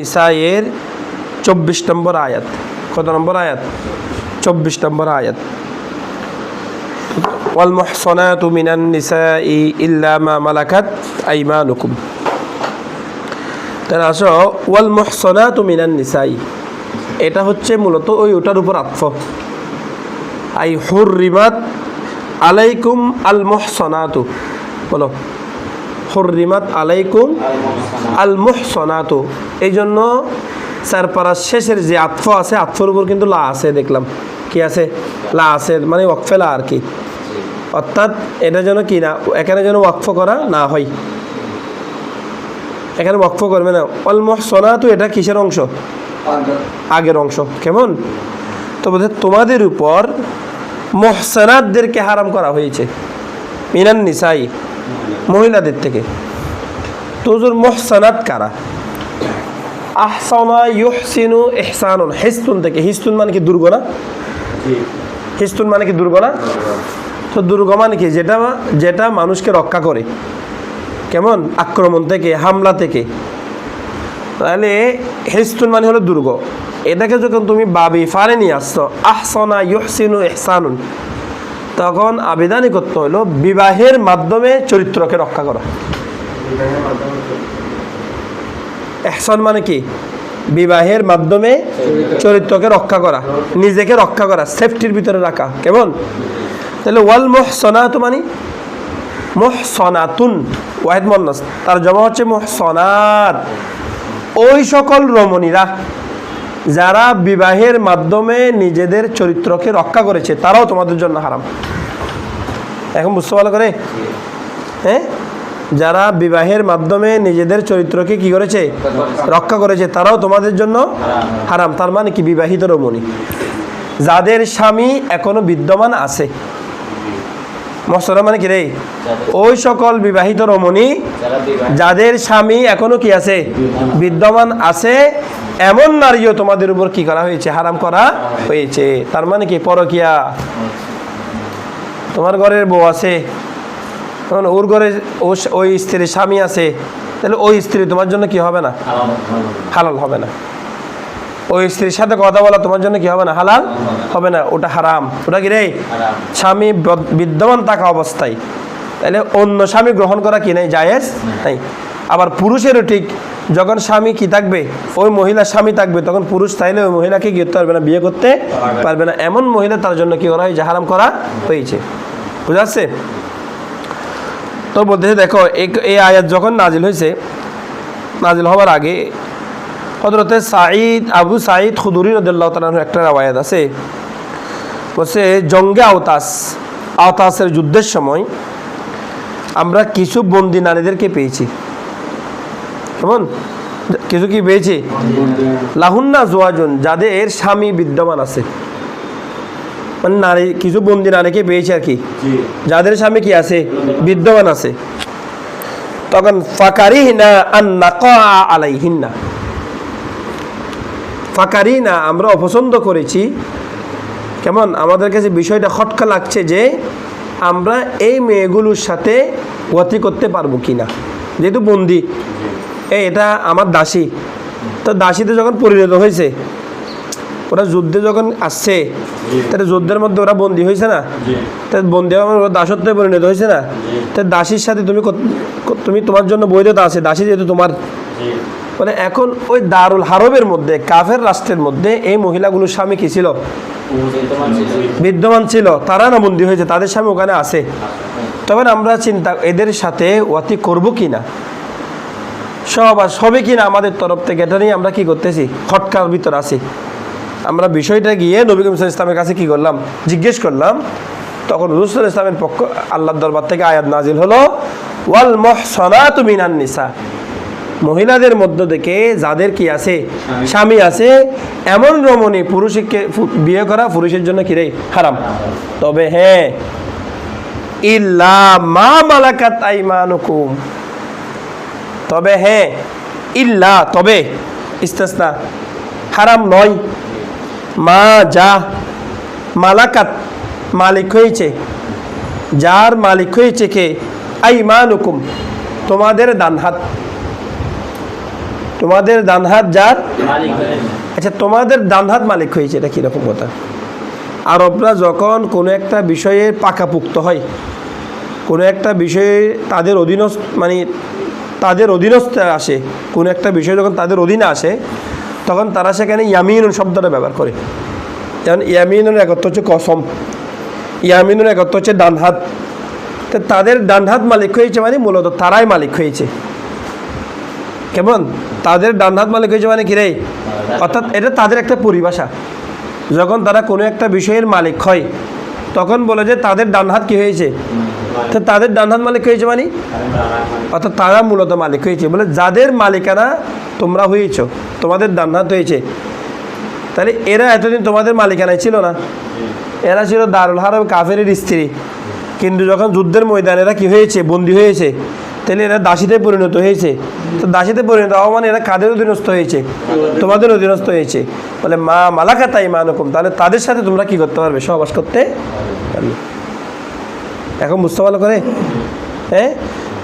নিসায়ের 24 নম্বর আয়াত। কত নম্বর আয়াত? 24 নম্বর আয়াত। ওয়াল মুহসানাতু মিনান নিসাই ইল্লা মা মালাকাত আইমানুকুম। তাহলে আসো, ওয়াল মুহসানাতু মিনান নিসাই, এটা হচ্ছে মূলত ওটার উপর আতফ। আই হুররিমাত আলাইকুম আল মুহসানাতু, বলো হুররিমাত আলাইকুম আল মুহসানাতু। এই জন্য সারপাড়ার শেষের যে আতফ আছে, আতফের উপর কিন্তু লা আছে, দেখলাম কি আছে? লা আছে, মানে ওয়াকফে লা আর কি। অর্থাৎ এটা যেন কি না, এখানে যেন ওয়াকফ করা না হয়, এখানে ওয়াকফ করবে না। আল মুহসানাতু এটা কিসের অংশ? আগের অংশ। কেমন? তো বোধহয় তোমাদের উপর মুহসানাতদেরকে হারাম করা হয়েছে, মিনান নিসাই, মহিলাদের থেকে। তো মুহসানাত কারা? আহসানা ইউহসিনু ইহসানুন, হিস্তুন থেকে। হিস্তুন মানে কি? দুর্গ না? হিস্তুন মানে কি? দুর্গ না? তো দুর্গ মানে কি? যেটা মানুষকে রক্ষা করে, কেমন? আক্রমণ থেকে, হামলা থেকে। তাহলে হিস্তুন মানে হলো দুর্গ। এটাকে যখন তুমি বাবি ফারে নিয়ে আসছো, আহসানা ইউহসিনু ইহসানুন, তখন আবেদনই করতে হলো বিবাহের মাধ্যমে চরিত্রকে রক্ষা করা। ইহসান মানে কি? বিবাহের মাধ্যমে চরিত্রকে রক্ষা করা, নিজেকে রক্ষা করা, সেফটির ভিতরে রাখা। কেমন? তাহলে ওয়াল মুহসানাতু মানে মুহসানাতুন, ওয়াহিদ মুন্নাস, তার জমা হচ্ছে মুহসানাত। ওই সকল রমণীরা যারা বিবাহের মাধ্যমে নিজেদের চরিত্রকে রক্ষা করেছে, তারাও তোমাদের জন্য হারাম। এখন বুঝতে ভালো করে? হ্যাঁ, যারা বিবাহের মাধ্যমে নিজেদের চরিত্রকে কি করেছে? রক্ষা করেছে, তারাও তোমাদের জন্য হারাম। তার মানে কি? বিবাহিত রমণী যাদের স্বামী এখনো বিদ্যমান আছে। মহসানা মানে কি রে? ওই সকল বিবাহিত রমণী যাদের স্বামী এখনো কি আছে? বিদ্যমান আছে, এমন নারীও তোমাদের উপর কি করা হয়েছে? হারাম করা হয়েছে। তার মানে কি? পরকিয়া। তোমার ঘরের বউ আছে, ওর ঘরে ওই স্ত্রীর স্বামী আছে, তাহলে ওই স্ত্রী তোমার জন্য কি হবে না? হালাল হবে না। ওই স্ত্রীর সাথে কথা বলা তোমার জন্য কি হবে না? হালাল হবে না। ওটা হারাম। ওটা কি রে? স্বামী বিদ্যমান থাকা অবস্থায়। তাহলে অন্য স্বামী গ্রহণ করা কি নাই? জায়েজ নাই। আবার পুরুষেরও ঠিক, যখন স্বামী কি থাকবে, ওই মহিলার স্বামী থাকবে, তখন পুরুষ চাইলে ওই মহিলাকে কি করতে পারবে না? বিয়ে করতে পারবে না। এমন মহিলা তার জন্য কি করা হয়েছে? হারাম করা হয়েছে। বুঝা যাচ্ছে? তো বলতেছে, দেখো এই আয়াত যখন নাজিল হয়েছে, নাজিল হওয়ার আগে হযরতে আবু সাঈদ খুদরি রাদিয়াল্লাহু তাআলা একটা রাওয়ায়াত আছে, বলছে জঙ্গে আওতাসের যুদ্ধের সময় আমরা কিছু বন্দী নারীদেরকে পেয়েছি। কেমন? কিছু কি পেয়েছি? লাহুন্না জওয়াজুন, যাদের স্বামী বিদ্যমান আছে, মানে নারী, কিছু বন্দী নারীকে পেয়েছে আর কি, যাদের স্বামী কি আছে? বিদ্যমান আছে। তখন ফাকারিহনা আন নাকা আলাইহিন্না, ফাকারিনা আমরা অপছন্দ করেছি। কেমন? আমাদের কাছে বিষয়টা খটকা লাগছে যে আমরা এই মেয়েগুলোর সাথে গতি করতে পারবো কিনা, যেহেতু বন্দি, এটা আমার দাসী। তো দাসীতে যখন পরিণত হয়েছে, ওরা যুদ্ধে যখন আসছে, তাহলে যুদ্ধের মধ্যে ওরা বন্দী হয়েছে না? তাই বন্দী হওয়ার দাসত্বে পরিণত হয়েছে না? তাই দাসীর সাথে তুমি তোমার জন্য বৈধতা আছে, দাসী যেহেতু তোমার। মানে এখন ওই দারুল হারবের মধ্যে, কাফের রাষ্ট্রের মধ্যে এই মহিলাগুলোর স্বামী কি ছিল? বিদ্যমান ছিল। তারা না বন্দী হয়েছে, তাদের স্বামী ওখানে আছে। তখন আমরা চিন্তা, এদের সাথে ওয়াতি করব কিনা, সবে কিনা আমাদের তরফ থেকে, এটা নিয়ে আমরা কি করতেছি? খটকার ভিতর আছি। আমরা বিষয়টা গিয়ে নবী করিম সাল্লাল্লাহু আলাইহি ওয়াসাল্লামের কাছে কি করলাম? জিজ্ঞেস করলাম। তখন রাসূল সাল্লাল্লাহু আলাইহি ওয়াসাল্লামের পক্ষ আল্লাহর দরবার থেকে আয়াত নাজিল হলো, ওয়াল মুহসানাতু মিনান নিসা, মহিলাদের মধ্য থেকে যাদের কি আছে? স্বামী আছে, এমন রমণী পুরুষকে বিয়ে করা পুরুষের জন্য কি রে? হারাম। তবে হ্যাঁ, ইল্লা মা মালাকাত আইমানুকুম, তবে হ্যাঁ, ইল্লা তবে, ইস্তিসনা, হারাম নয়, মা যা মালাকাত মালিক হয়েছে, যার মালিক হয়েছে কে? আইমানুকুম, তোমাদের ডান হাত। তোমাদের ডান হাত যার আচ্ছা তোমাদের ডান হাত মালিক হয়েছে, এটা কীরকম কথা? আরবরা যখন কোনো একটা বিষয়ে পাকাপুক্ত হয়, কোনো একটা বিষয়ে তাদের অধীনস্থ মানে তাদের অধীনস্থ আসে, কোনো একটা বিষয় যখন তাদের অধীনে আসে তখন তারা সেখানে ইয়ামিনুন শব্দটা ব্যবহার করে। যেমন ইয়ামিনুন একত্র হচ্ছে কসম, ইয়ামিনুন একত্র হচ্ছে ডান হাত। তো তাদের ডান হাত মালিক হয়েছে মানে মূলত তারাই মালিক হয়েছে। কেমন? তাদের ডান হাত মালিক হয়েছে মানে কি রে? অর্থাৎ এটা তাদের একটা পরিভাষা। যখন তারা কোনো একটা বিষয়ের মালিক হয় তখন বলে যে তাদের ডান হাত কী হয়েছে, তো তাদের ডান হাত মালিক হয়েছে মানে অর্থাৎ তারা মূলত মালিক হয়েছে, বলে যাদের মালিকানা তোমরা হয়েছ, তোমাদের ডান হাত হয়েছে। তাহলে এরা এতদিন তোমাদের মালিকানায় ছিল না, এরা ছিল দারুল হারব কাফেরের স্ত্রী, কিন্তু যখন যুদ্ধের ময়দানে এরা কী হয়েছে, বন্দী হয়েছে, তাহলে এরা দাসীতে পরিণত হয়েছে। তো দাসীতে পরিণত হওয়া মানে এরা কাদের অধীনস্থ হয়েছে? তোমাদের অধীনস্থ হয়েছে। বলে মা মালাকা তাই মানুকুম, তাহলে তাদের সাথে তোমরা কি করতে পারবে? সহবাস করতে পারবে। এখন বুঝতে ভালো করে, হ্যাঁ?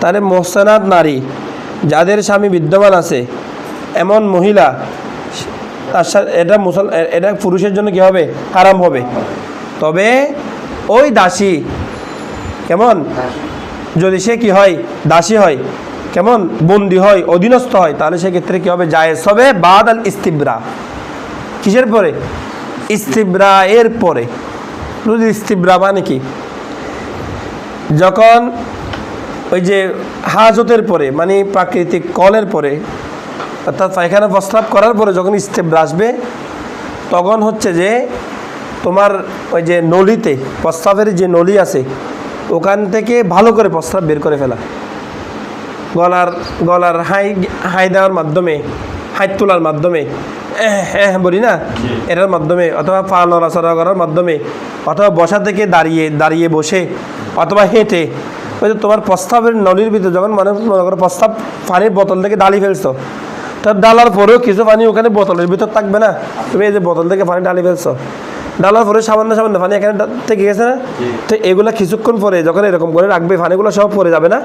তাহলে মোহসানাত নারী যাদের স্বামী বিদ্যমান আছে এমন মহিলা, তার সাথে এটা পুরুষের জন্য কী হবে? হারাম হবে। তবে ওই দাসী কেমন, যদি সে কি হয়, দাসী হয়, কেমন বন্দী হয়, অধীনস্থ হয়, তাহলে সেক্ষেত্রে কী হবে? জায়েজ হবে বাদ আল ইস্তিবরা। কিসের পরে? ইস্তিবরা এর পরে। ইস্তিবরা মানে কি? যখন ওই যে হাজতের পরে মানে প্রাকৃতিক কলের পরে, অর্থাৎ পায়খানা প্রস্রাব করার পরে যখন ইস্তিবরা আসবে তখন হচ্ছে যে তোমার ওই যে নলিতে, প্রস্রাবের যে নলি আছে ওখান থেকে ভালো করে প্রস্রাব বের করে ফেলা, গলার হাই দেওয়ার মাধ্যমে, হাই তোলার মাধ্যমে, বলি না, এটার মাধ্যমে, অথবা পা নড়াচড়া করার মাধ্যমে, অথবা বসা থেকে দাঁড়িয়ে বসে, অথবা হেঁটে। ওই যে তোমার প্রস্রাবের নলির ভিতরে যখন মনে করো প্রস্রাব পানির বোতল থেকে ঢালি ফেলছো, তার ডালার পরেও কিছু পানি ওখানে বোতলের ভিতর থাকবে না? তুমি এই যে বোতল থেকে পানি ঢালি ফেলছো, ডালার পরে সামান্য পানি এখানে থেকে গেছে না? তো এগুলো কিছুক্ষণ পরে যখন এরকম করে রাখবে পানিগুলো সব পরে যাবে না?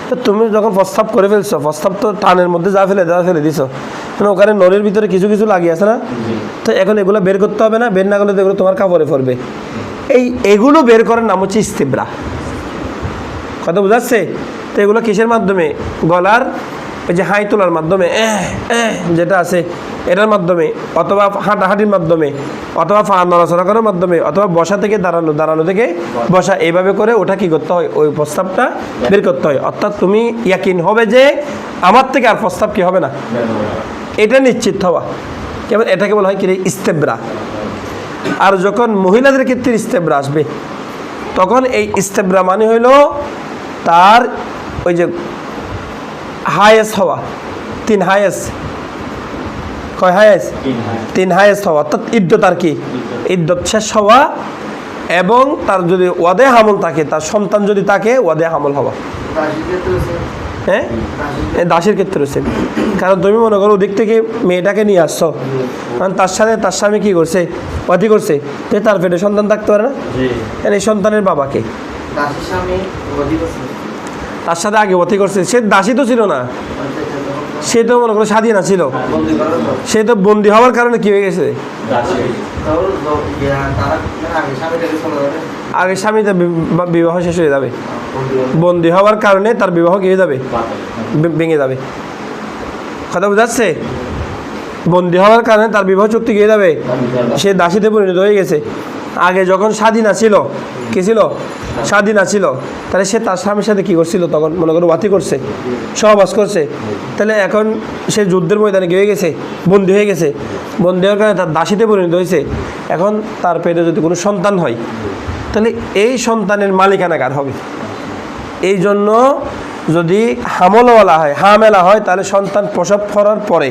তো তুমি যখন প্রস্রাব করে ফেলছো, প্রস্রাব তো টানের মধ্যে যা ফেলে দিছো, মানে ওখানে নলের ভিতরে কিছু লাগিয়ে আছে না? তো এখন এগুলো বের করতে হবে না? বের না করলে তো এগুলো তোমার কাপড়ে পড়বে। এগুলো বের করার নাম হচ্ছে ইস্তিবরা। কথা বোঝাচ্ছে? তো এগুলো কিসের মাধ্যমে? গলার ওই যে হাই তোলার মাধ্যমে, যেটা আছে এটার মাধ্যমে, অথবা হাঁটাহাঁটির মাধ্যমে, অথবা পা নড়াচড়া করার মাধ্যমে, অথবা বসা থেকে দাঁড়ানো থেকে বসা, এইভাবে করে ওটা কি করতে হয়? ওই প্রস্তাবটা বের করতে হয়। অর্থাৎ তুমি ইয়াকিন হবে যে আমার থেকে আর প্রস্তাব কি হবে না, এটা নিশ্চিত হওয়া। কেবল এটাকে বলা হয় কি রে? ইস্তেবরা। আর যখন মহিলাদের ক্ষেত্রে ইস্তেবরা আসবে তখন এই ইস্তেবরা মানে হইল তার ওই যে হায়েস হওয়া, 3 হায়েস, কয় হায়েস? 3 হায়েস হওয়া, অর্থাৎ ইদ্যত আর কি, ইদ্যত শেষ হওয়া, এবং তার যদি ওয়াদে হামল থাকে, তার সন্তান যদি থাকে, ওয়াদে হামল হওয়া। হ্যাঁ, দাসের ক্ষেত্রে রয়েছে। কারণ তুমি মনে করো ওদিক থেকে মেয়েটাকে নিয়ে আসছো, কারণ তার সাথে তার স্বামী কী করছে? ওয়াদি করছে, তো তার পেটে সন্তান থাকতে পারে না? এই সন্তানের বাবাকে তার সাথে আগে ওয়াদি করছে, সে দাসী তো ছিল না, সে তো মনে করো স্বাধীন ছিল, সে তো বন্দী হওয়ার কারণে কি হয়ে গেছে? আগে স্বামীটা বিবাহ শেষ হয়ে যাবে, বন্দী হওয়ার কারণে তার বিবাহ কি হয়ে যাবে? ভেঙে যাবে। কথা বোঝাচ্ছে? বন্দী হওয়ার কারণে তার বিবাহ চুক্তি কি হয়ে যাবে? সে দাসীতে পরিণত হয়ে গেছে। আগে যখন স্বাধীন ছিল, কি ছিল? স্বাধীন ছিল, তাহলে সে তার স্বামীর সাথে কী করছিল? তখন মনে করো ওয়াতি করছে, সহবাস করছে। তাহলে এখন সে যুদ্ধের ময়দানে কি হয়ে গেছে? বন্দী হয়ে গেছে। বন্দী হওয়ার কারণে তার দাসীতে পরিণত হয়েছে। এখন তার পেটে যদি কোনো সন্তান হয়, তাহলে এই সন্তানের মালিকানা কার হবে? এই জন্য যদি হামলওয়ালা হয়, হামেলা হয়, তাহলে সন্তান প্রসব করার পরে,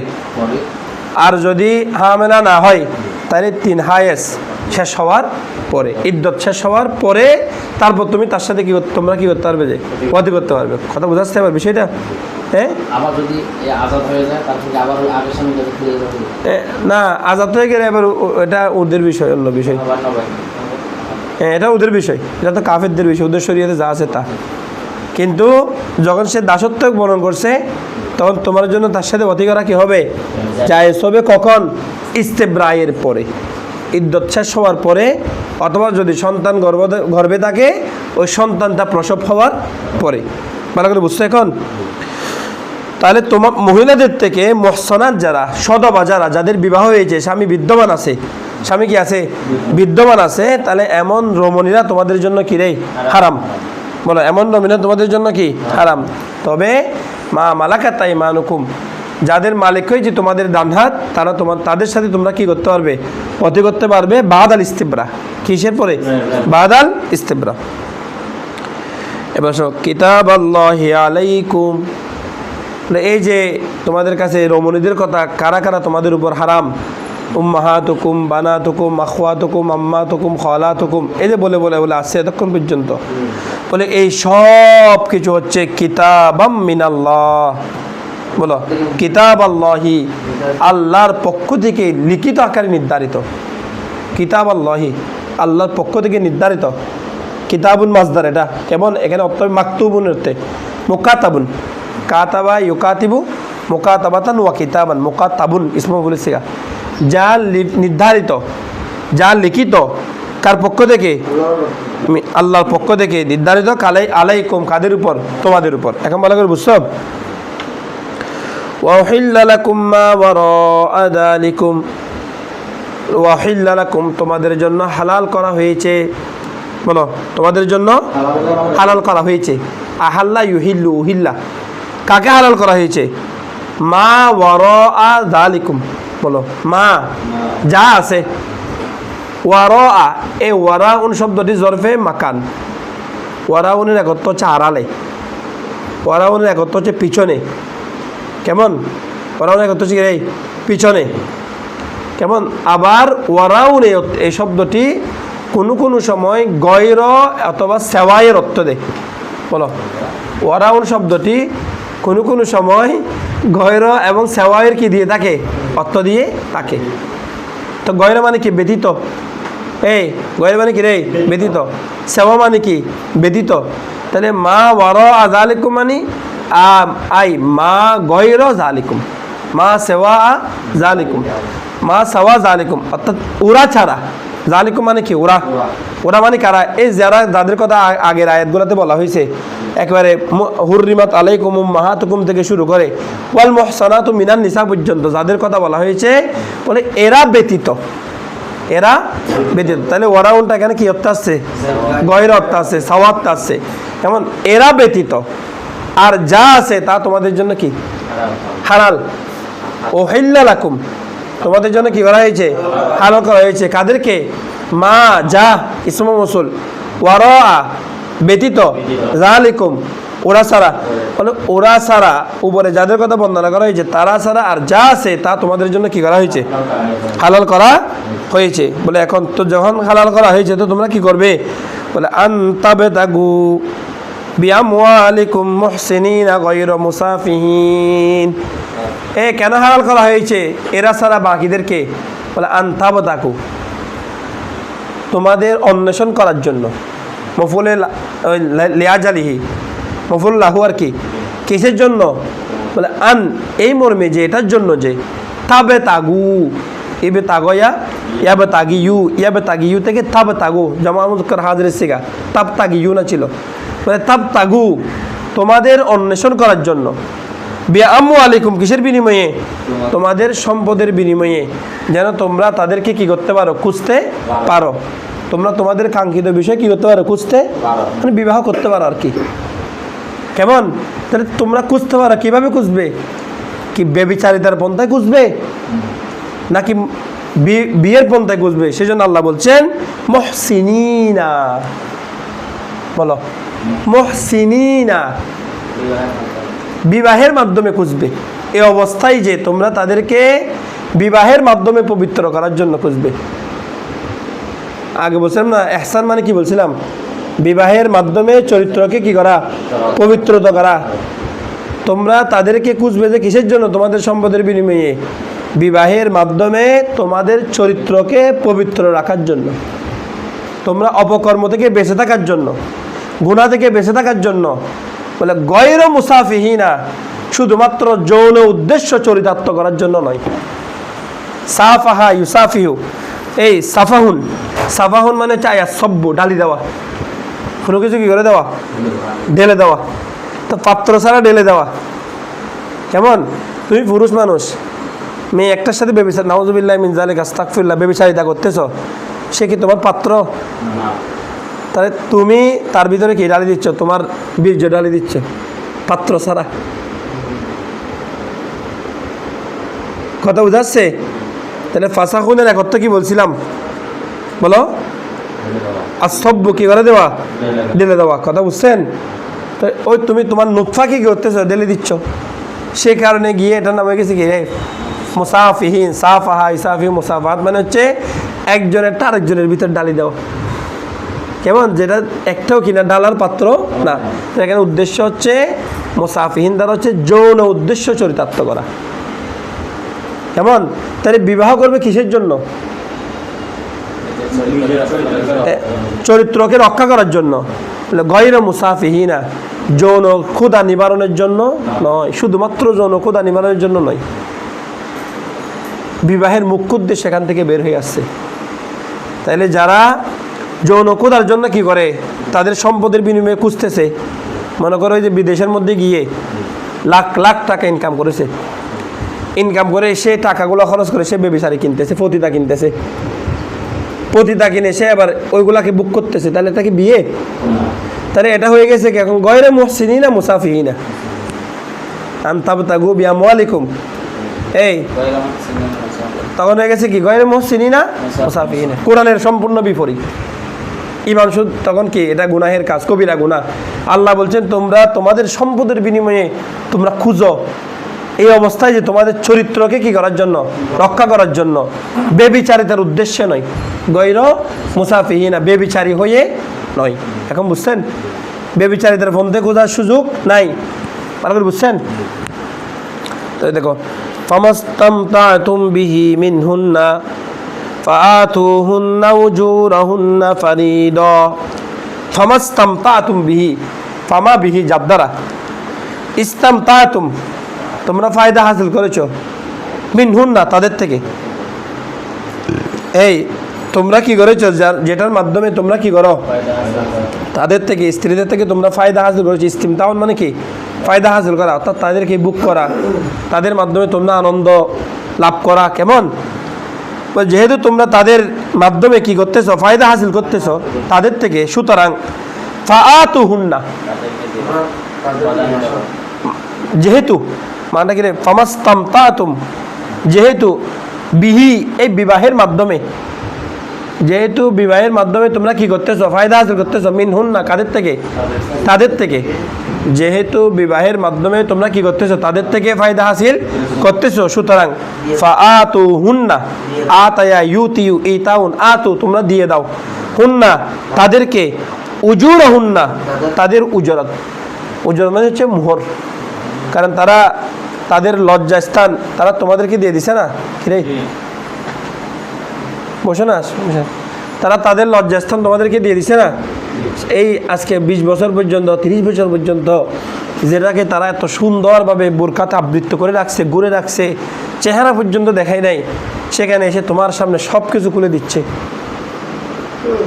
আর যদি হামেলা না হয় তাহলে 3 হায়েস শেষ হওয়ার পরে, ইদ্যত শেষ হওয়ার পরে তারপর তুমি তার সাথে তোমরা কি করতে পারবে? যে ওয়াদি করতে পারবে। কথা বোঝাচ্ছে আবার বিষয়টা? হ্যাঁ, আবার যদি আজাদ হয়ে যায় তারপরে আবার আগের স্বামী কাছে ফিরে যাবে না? আজাদ হয়ে গেলে এবার এটা ওদের বিষয়, অন্য বিষয়। হ্যাঁ, এটা ওদের বিষয়, এটা তো কাফেরদের বিষয়, ওদের শরীয়তে যা আছে তা। কিন্তু যখন সে দাসত্ব বরণ করছে তখন তোমার জন্য তার সাথে অতি করা কি হবে? জায়েজ হবে। কখন? ইস্তেব্রায়ের পরে, ইদ্যত শেষ হওয়ার পরে, অথবা যদি সন্তান গর্ভে থাকে ওই সন্তানটা প্রসব হওয়ার পরে। ভালো করে বুঝছো এখন? তাহলে তোমার মহিলাদের থেকে মুহসানাত যারা, সদবা যারা, যাদের বিবাহ হয়েছে, স্বামী বিদ্যমান আছে, স্বামী কি আছে? বিদ্যমান আছে, তাহলে এমন রমণীরা তোমাদের জন্য কি রে? হারাম। বলো, এমন রমণীরা তোমাদের জন্য কি? হারাম। তবে মা মালাকাত আইমানুকুম, যাদের মালিক হয়েছে তোমাদের ডান হাত, তাদের সাথে তোমরা কি করতে পারবে? অতি করতে পারবে বাদাল ইস্তিবরা। কিসের পরে? বাদাল ইস্তিবরা। এবার কিতাবাল্লাহি আলাইকুম, এই যে তোমাদের কাছে রমণীদের কথা, কারা কারা তোমাদের উপর হারাম? উম্মাহাতুকুম, বানাতুকুম, আখওয়াতুকুম, আম্মাতুকুম, খালাতুকুম, এই যে বলে বলে বলে আসছে এতক্ষণ পর্যন্ত, বলে এই সব কিছু হচ্ছে কিতাবাম মিনাল্লাহ। বলো, কিতাব আল্লাহি, আল্লাহর পক্ষ থেকে লিখিত আকারে নির্ধারিত। কিতাব আল্লাহি, আল্লাহর পক্ষ থেকে নির্ধারিত। কিতাবুন মাজদার, এটা কেমন? এখানে অর্থ মাকতুবুন অর্থে, মুকাতাবুন, কাতাবা ইউকাতিবু মুকাতাবাতান ওয়া কিতাবান, মুকাতাবুন ইসমু বলেছিগা, যা নির্ধারিত, যা লিখিত, কার পক্ষ থেকে? আল্লাহর পক্ষ থেকে নির্ধারিত। কালাই আলাইকুম, কাদের উপর? তোমাদের উপর। এখন ভালো করে বুঝছো? ওয়াহিল্লা লাকুম মা ওয়ারাআ যালিকুম, ওয়াহিল্লা লাকুম, তোমাদের জন্য হালাল করা হয়েছে। বলো, তোমাদের জন্য হালাল করা হয়েছে। আহাল্লা ইউহিল্লু, উহিল্লা, কাকে হালাল করা হয়েছে? মা ওয়ারাআ যালিকুম। বলো, মা, যা আছে। ওয়ারাআ, এই ওয়ারাউন শব্দটি জরফে মাকান। ওয়ারাউনের একত্র হচ্ছে আড়ালে, ওয়ারাউনের একত্র হচ্ছে পিছনে। কেমন? ওয়ারাউনের একত্র হচ্ছে এই পিছনে। কেমন? আবার ওয়ারাউনে এই শব্দটি কোনো কোনো সময় গয়র অথবা সেওয়ায়ের অর্থ দেয়। বলো, ওয়ারাউন শব্দটি কোনো কোনো সময় গয়র এবং সেওয়ায়ের কি দিয়ে থাকে? অর্থ দিয়ে থাকে। তো গয়র মানে কি? ব্যতীত। এই গয়র মানে কি রে? ব্যতীত। সেওয়া মানে কি? ব্যতীত। তাহলে মা ওয়ারাআ যালিকুম মানে আই মা গয়র যালিকুম, মা সেওয়া যালিকুম, মা সাওয়া যালিকুম, অর্থাৎ ওরা ছাড়া। যালিকুম মানে কি? ওরা। ওরা মানে কারা? এই যারা, যাদের কথা আগের আয়াতগুলোতে বলা হয়েছে, একেবারে হুররিমাত আলাইকুম উম্মাহাতুকুম থেকে শুরু করে ওয়াল মুহসানাতু মিনান নিসা পর্যন্ত যাদের কথা বলা হয়েছে, বলে এরা ব্যতীত, এরা ব্যতীত। তাহলে ওরাউনটা এখানে কি অর্থ আসছে? গয়র অর্থ আছে, সাওয়াত আসছে। এমন এরা ব্যতীত আর যা আছে তা তোমাদের জন্য কি? হালাল। ওহিল্লা লাকুম, তোমাদের জন্য কি করা হয়েছে? হালাল করা হয়েছে। কাদেরকে? মা, যা ইসমু মৌসুল, ওয়ারাআ ব্যতীত, যালিকুম ওরা ছাড়া। বলে ওরা ছাড়া, উপরে যাদের কথা বর্ণনা করা হয়েছে তারা ছাড়া আর যা আছে তা তোমাদের জন্য কি করা হয়েছে? হালাল করা হয়েছে। বলে এখন তো যখন হালাল করা হয়েছে তো তোমরা কি করবে? বলে আনতাবতাগু বিআমওয়ালিকুম মুহসিনিনা গায়রা মুসাফিহিন। কেন হালাল করা হয়েছে এরা ছাড়া বাকিদেরকে? বলে আনতাবতাগু, তোমাদের অন্বেষণ করার জন্য। মফুলে লিয়াজালিহি, মফুল লাহু আর কি, কিসের জন্য? বলে আন, এই মর্মে যে, এটার জন্য যে, তাবে তাগু, ইবে তাগয়া ইয়াবে তাগিয়ু, ইয়াবে তাগিয়ু থেকে তাবে তাগু, জামা মুযাক্কার হাজিরের সিগা, তাব তাগিয়ু না ছিল। মানে তাব তাগু, তোমাদের অন্বেষণ করার জন্য। বিআমওয়ালিকুম, কিসের বিনিময়ে? তোমাদের সম্পদের বিনিময়ে, যেন তোমরা তাদেরকে কি করতে পারো? খুঁজতে পারো। তোমরা তোমাদের কাঙ্ক্ষিত বিষয় কি করতে পারো? খুঁজতে, মানে বিবাহ করতে পারো আর কি। কেমন? তাহলে তোমরা খুঁজতে পারো। কিভাবে খুঁজবে? কি বেবিচারিতার পন্থায় খুঁজবে নাকি বিয়ের পন্থায় খুঁজবে? সেজন্য আল্লাহ বলছেন মুহসিনিনা। বলো, মুহসিনিনা, বিবাহের মাধ্যমে খুঁজবে। এই অবস্থায় যে তোমরা তাদেরকে বিবাহের মাধ্যমে পবিত্র করার জন্য খুঁজবে। আগে বলছিলাম না, ইহসান মানে কি বলছিলাম? বিবাহের মাধ্যমে চরিত্রকে কি করা? পবিত্রতা করা। তোমরা তাদেরকে খুঁজবে যে কিসের জন্য? তোমাদের সম্পদের বিনিময়ে। বিবাহের মাধ্যমে তোমাদের চরিত্রকে পবিত্র রাখার জন্য, তোমরা অপকর্ম থেকে বেঁচে থাকার জন্য, গুনাহ থেকে বেঁচে থাকার জন্য। বলে গয়র মুসাফিহিনা, শুধুমাত্র যৌন উদ্দেশ্য চরিতার্থ করার জন্য নয়। সাফাহা ইউসাফিহু, এই সাফাহুন, সাফাহুন মানে চায়া সব্য ডালি দেওয়া, কোনো কিছু কি করে দেওয়া, ঢেলে দেওয়া। তো পাত্র ছাড়া ঢেলে দেওয়া কেমন? তুমি পুরুষ মানুষ, মেয়ে একটার সাথে বেবিচার, নাউজুবিল্লাহ মিন যালিক আস্তাগফিরুল্লাহ, বেবিচারিতা করতেছ, সে কি তোমার পাত্র? তাহলে তুমি তার ভিতরে কি ডালি দিচ্ছ? তোমার বীর্য ডালি দিচ্ছে পাত্র ছাড়া। কথা বুঝাচ্ছে? তাহলে ফাসাখুনের এক অর্থ কি বলছিলাম বলো? আসব্য কি করে দেওয়া, ঢেলে দেওয়া। কথা বুঝছেন? তো ওই তুমি তোমার নুতফা কি করতেছ, ঢেলে দিচ্ছ, সে কারণে গিয়ে এটার নাম হয়ে গেছে কি মুসাফিহিন। সাফাহা ইসাফি মুসাফাত মানে হচ্ছে একজনের আরেকজনের ভিতর ডালি দেওয়া। কেমন? যেটা একটাও কিনা ডালার পাত্র না। এখানে উদ্দেশ্য হচ্ছে মুসাফিহিন দ্বারা হচ্ছে যৌন উদ্দেশ্য চরিতার্থ করা। কেমন? তাহলে বিবাহ করবে কিসের জন্য? চরিত্রকে রক্ষা করার জন্য। গয়র মুসাফিহিনা, যৌন ক্ষুধা নিবারণের জন্য নয়, শুধুমাত্র যৌন ক্ষুধা নিবারণের জন্য নয়। বিবাহের মুখ্য উদ্দেশ্য সেখান থেকে বের হয়ে আসছে। তাইলে যারা যৌন ক্ষুধার জন্য কি করে, তাদের সম্পদের বিনিময়ে খুঁজতেছে, মনে করো যে বিদেশের মধ্যে গিয়ে লাখ লাখ টাকা ইনকাম করেছে, ইনকাম করে সে টাকাগুলো খরচ করে সে বেবিচারি কিনতেছে, পতিতা কিনতেছে, পতিতা কিনে সে আবার ওইগুলাকে বুক করতেছে, তাহলে তাকে বিয়ে? তাহলে এটা হয়ে গেছে কি এখন গয়রে মুহসিনিনা মুসাফিহিনা আনতাবতাগু বিআমওয়ালিকুম, এই তখন হয়ে গেছে কি গয়রে মুহসিনিনা মুসাফিহিনা, কোরআনের সম্পূর্ণ বিপরীত। ইমাম সুদ তখন কি এটা গুনাহের কাজ, কবিরা গুনাহ। আল্লাহ বলছেন তোমরা তোমাদের সম্পদের বিনিময়ে তোমরা খুঁজো, এই অবস্থায় যে তোমাদের চরিত্রকে কি করার জন্য, রক্ষা করার জন্য, বেবিচারিতার উদ্দেশ্যে নয়। গয়র মুসাফিহিনা, বেবিচারী হয়ে নয়। এখন বুঝছেন? বেবিচারিতার ফোনতে খোঁজার সুযোগ নাই। ভালো করে বুঝছেন? তো দেখো ফামাস্তামতাতুম বিহি মিনহুন্না ফাআতুহুন্না উজুরাহুন্না ফারিদা। ফামাস্তামতাতুম বিহি, ফামা বিহি জাব দ্বারা, ইস্তামতাতুম তোমরা ফায়দা হাসিল করেছো, মিনহুন্না তাদের থেকে। এই তোমরা কি করেছো, যেটার মাধ্যমে তোমরা কি করো, তাদের থেকে, স্ত্রীদের থেকে তোমরা ফায়দা হাসিল করেছো। ইস্তিমতাউন মানে কি ফায়দা হাসিল করা, অর্থাৎ তাদেরকে বুক করা, তাদের মাধ্যমে তোমরা আনন্দ লাভ করা। কেমন? যেহেতু তোমরা তাদের মাধ্যমে কি করতেছো, ফায়দা হাসিল করতেছো তাদের থেকে, সুতরাং ফাআতুহুন্না, যেহেতু মানে কি রে, ফামাস্তামতাতুম, যেহেতু বিহি এই বিবাহের মাধ্যমে, যেহেতু বিবাহের মাধ্যমে তোমরা কি করতেছো, ফায়দা হাসিল করতেছো, মিনহুন্না কাদের থেকে, তাদের থেকে, যেহেতু বিবাহের মাধ্যমে তোমরা কি করতেছো, তাদের থেকে ফায়দা হাসিল করতেছো, সুতরাং ফাআতুহুন্না, আতায়া ইউতিউ ইতাউন, আতু তোমরা দিয়ে দাও, হুন্না তাদেরকে, উজুরহুন্না তাদের উজরত, উজরত মানে হচ্ছে মোহর। কারণ তারা তাদের লজ্জাস্থান তারা তোমাদেরকে দিয়ে দিছে না, কিরে বসে না, তারা তাদের লজ্জাস্থান তোমাদেরকে দিয়ে দিছে না। এই আজকে 20 বছর পর্যন্ত, 30 বছর পর্যন্ত যেটাকে তারা এত সুন্দরভাবে বোরকাতে আবৃত্ত করে রাখছে, ঘুরে রাখছে, চেহারা পর্যন্ত দেখাই নাই, সেখানে এসে তোমার সামনে সব কিছু খুলে দিচ্ছে।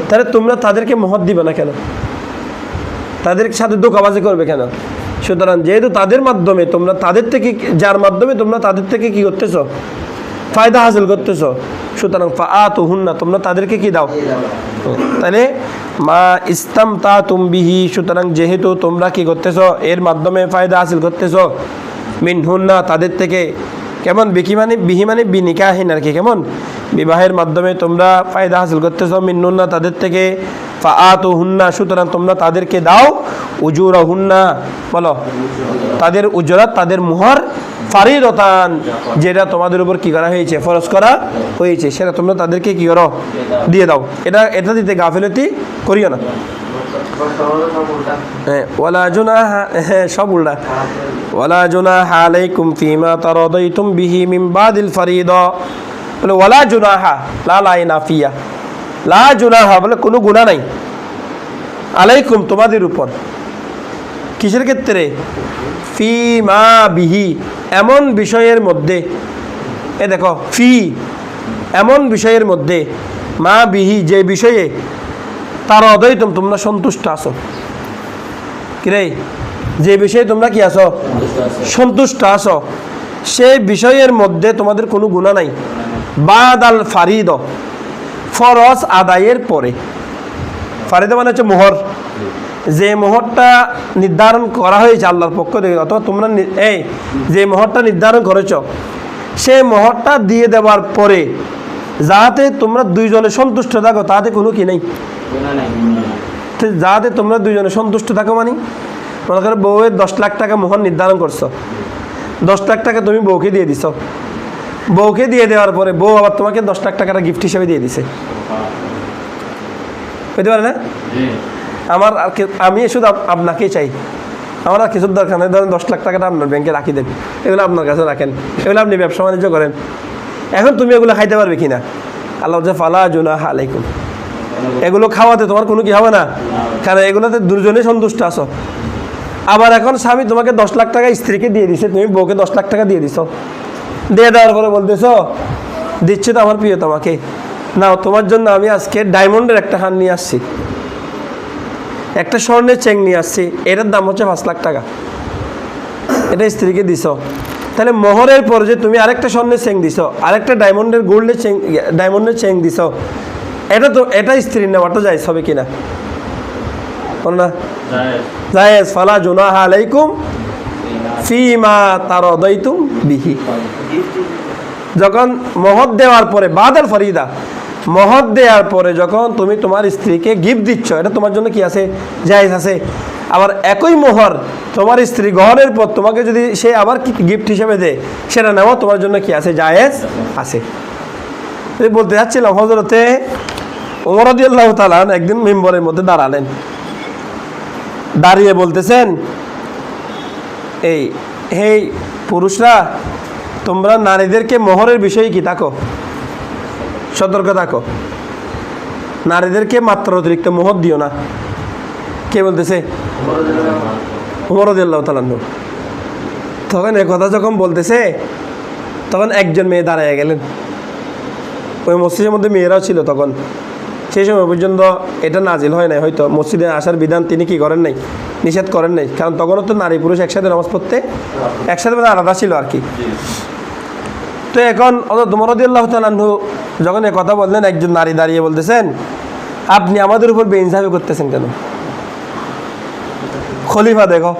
তাহলে তোমরা তাদেরকে মহৎ দিবে না কেন? তাদের সাথে ধোঁকাবাজি করবে কেন? সুতরাং যেহেতু তাদের মাধ্যমে তোমরা তাদের থেকে, যার মাধ্যমে তোমরা তাদের থেকে কি করতেছো, ফায়দা হাসিল করতেছো, সুতরাং ফাআতুহুন্না তোমরা তাদেরকে কি দাও। তাহলে মা ইস্তামতাতুম বিহি, সুতরাং যেহেতু তোমরা কি করতেছো, এর মাধ্যমে ফায়দা হাসিল করতেছো, মিনহুন্না তাদের থেকে। কেমন? বিহি মানে, বিহি মানে বিনিকাহিন আর কি। কেমন? বিবাহের মাধ্যমে তোমরা ফায়দা হাসিল করতেছো, মিনহুন্না তাদের থেকে, ফাআতুহুন্না সুতরাং তোমরা তাদেরকে দাও, উজুরহুন্না বলো তাদের উজরাত, তাদের মোহর, ফারিদাতান যেটা তোমাদের উপর কি করা হয়েছে, ফরজ করা হয়েছে, সেটা তোমরা তাদেরকে কি করো, দিয়ে দাও। এটা দিতে গাফিলতি করিও না। হ্যাঁ, ওয়ালা জুনাহা, হ্যাঁ সব উল্টা। ওয়ালা জুনাহা আলাইকুম ফিমা তারাদাইতুম বিহি মিন বাদিল ফারিদা, বলে ওয়ালা জুনাহা, লা লাই নাফিয়া, লা জুনাহা বলে কোনো গুনাহ নাই, আলাইকুম তোমাদের উপর, কিসের ক্ষেত্রে? ফি মা বিহি, এমন বিষয়ের মধ্যে, এ দেখো ফি, এমন বিষয়ের মধ্যে, মা বিহি, যে বিষয়ে তার অদ্বৈতম, তোমরা সন্তুষ্ট আছো। কিরে, যে বিষয়ে তোমরা কি আছো? সন্তুষ্ট আছো, সেই বিষয়ের মধ্যে তোমাদের কোনো গুনাহ নাই। বাদ আল ফারিদ, ফরজ আদায়ের পরে। ফারিদ মানে হচ্ছে মোহর, যে মোহরটা নির্ধারণ করা হয়েছে আল্লাহর পক্ষ থেকে, অথবা তোমরা এই যে মোহরটা নির্ধারণ করেছ, সেই মোহরটা দিয়ে দেওয়ার পরে যাতে তোমরা দুইজনে সন্তুষ্ট থাকো, তাতে কোনো কি নেই, যাতে তোমরা দুইজনে সন্তুষ্ট থাকো। মানে মনে করো বউয়ের 10 লাখ টাকা মোহর নির্ধারণ করছো, 10 লাখ টাকা তুমি বউকে দিয়ে দিছ, বউকে দিয়ে দেওয়ার পরে বউ আবার তোমাকে 10 লাখ টাকাটা গিফট হিসেবে দিয়ে দিছে, বুঝতে পারে না? আমার আমি শুধু আপনাকেই চাই, আমার আর কিছুর দরকার নেই। ধরেন 10 লাখ টাকাটা আপনার ব্যাংকে রাখি দেন, এগুলো আপনার কাছে রাখেন, এগুলো আপনি ব্যবসা বাণিজ্য করেন। এখন তুমি এগুলো খাইতে পারবে কিনা? আল্লাহ বলছে ফালা জুনাহা আলাইকুম, এগুলো খাওয়াতে তোমার কোনো কি হবে না, কারণ এগুলোতে দুজনেই সন্তুষ্ট আছো। আবার এখন স্বামী তোমাকে 10 লাখ টাকা স্ত্রীকে দিয়ে দিছে, তুমি বউকে 10 লাখ টাকা দিয়ে দিছো, দিয়ে দেওয়ার পরে বলতেছো দিচ্ছি তো আমার প্রিয় তোমাকে, না তোমার জন্য আমি আজকে ডায়মন্ডের একটা হার নিয়ে আসছি, একটা স্বর্ণের চেন নিয়ে আসছি, এটার দাম হচ্ছে 5 লাখ টাকা, এটা স্ত্রীকে দিছ। তাহলে মোহরের পর যে তুমি আরেকটা স্বর্ণের চেন দিছ, আরেকটা ডায়মন্ডের গোল্ডের চেন, ডায়মন্ডের চেন দিছ, এটা তো এটা স্ত্রীর নেওয়াটা জায়েজ হবে কিনা? বলো না জায়েজ। ফালা জুনাহা আলাইকুম ফিমা তারাদাইতুম বিহি, যখন মোহর দেওয়ার পরে, বাদাল ফরিদা, মোহর দেওয়ার পরে যখন তুমি তোমার স্ত্রীকে গিফট দিচ্ছ, এটা তোমার জন্য কি আছে? জায়েজ আছে। আবার একই মোহর তোমার স্ত্রী গ্রহণের পর তোমাকে যদি সে আবার কি গিফট হিসেবে দেয়, সেটা নেওয়া তোমার জন্য কি আছে? জায়েজ আছে। বলতে যাচ্ছিলাম, হযরতে ওমর রাদিয়াল্লাহু তাআলা একদিন মিম্বরের মধ্যে দাঁড়ালেন, দাঁড়িয়ে বলতেছেন, এই হে পুরুষরা, তোমরা নারীদেরকে মোহরের বিষয়ে কি থাকো? সতর্ক থাকো, নারীদেরকে মাত্রা অতিরিক্ত মোহর দিও না। কে বলতেছে? ওমর রাদিয়াল্লাহু তাআলা। তখন এ কথা যখন বলতেছে, তখন একজন মেয়ে দাঁড়ায় গেলেন। ওই মসজিদের মধ্যে মেয়েরাও ছিল তখন, সেই সময় পর্যন্ত এটা নাজিল হয় নাই, হয়তো মসজিদে আসার বিধান তিনি কি করেন নাই, নিষেধ করেন নাই, কারণ তখনও তো নারী পুরুষ একসাথে নামাজ পড়তে, একসাথে আলাদা ছিল আর কি। তো এখন ওমর রাদিয়াল্লাহু তাআলা যখন এ কথা বললেন, একজন নারী দাঁড়িয়ে বলতেছেন, আপনি আমাদের উপর বেইনসাফি করতেছেন কেন? খলিফা, দেখো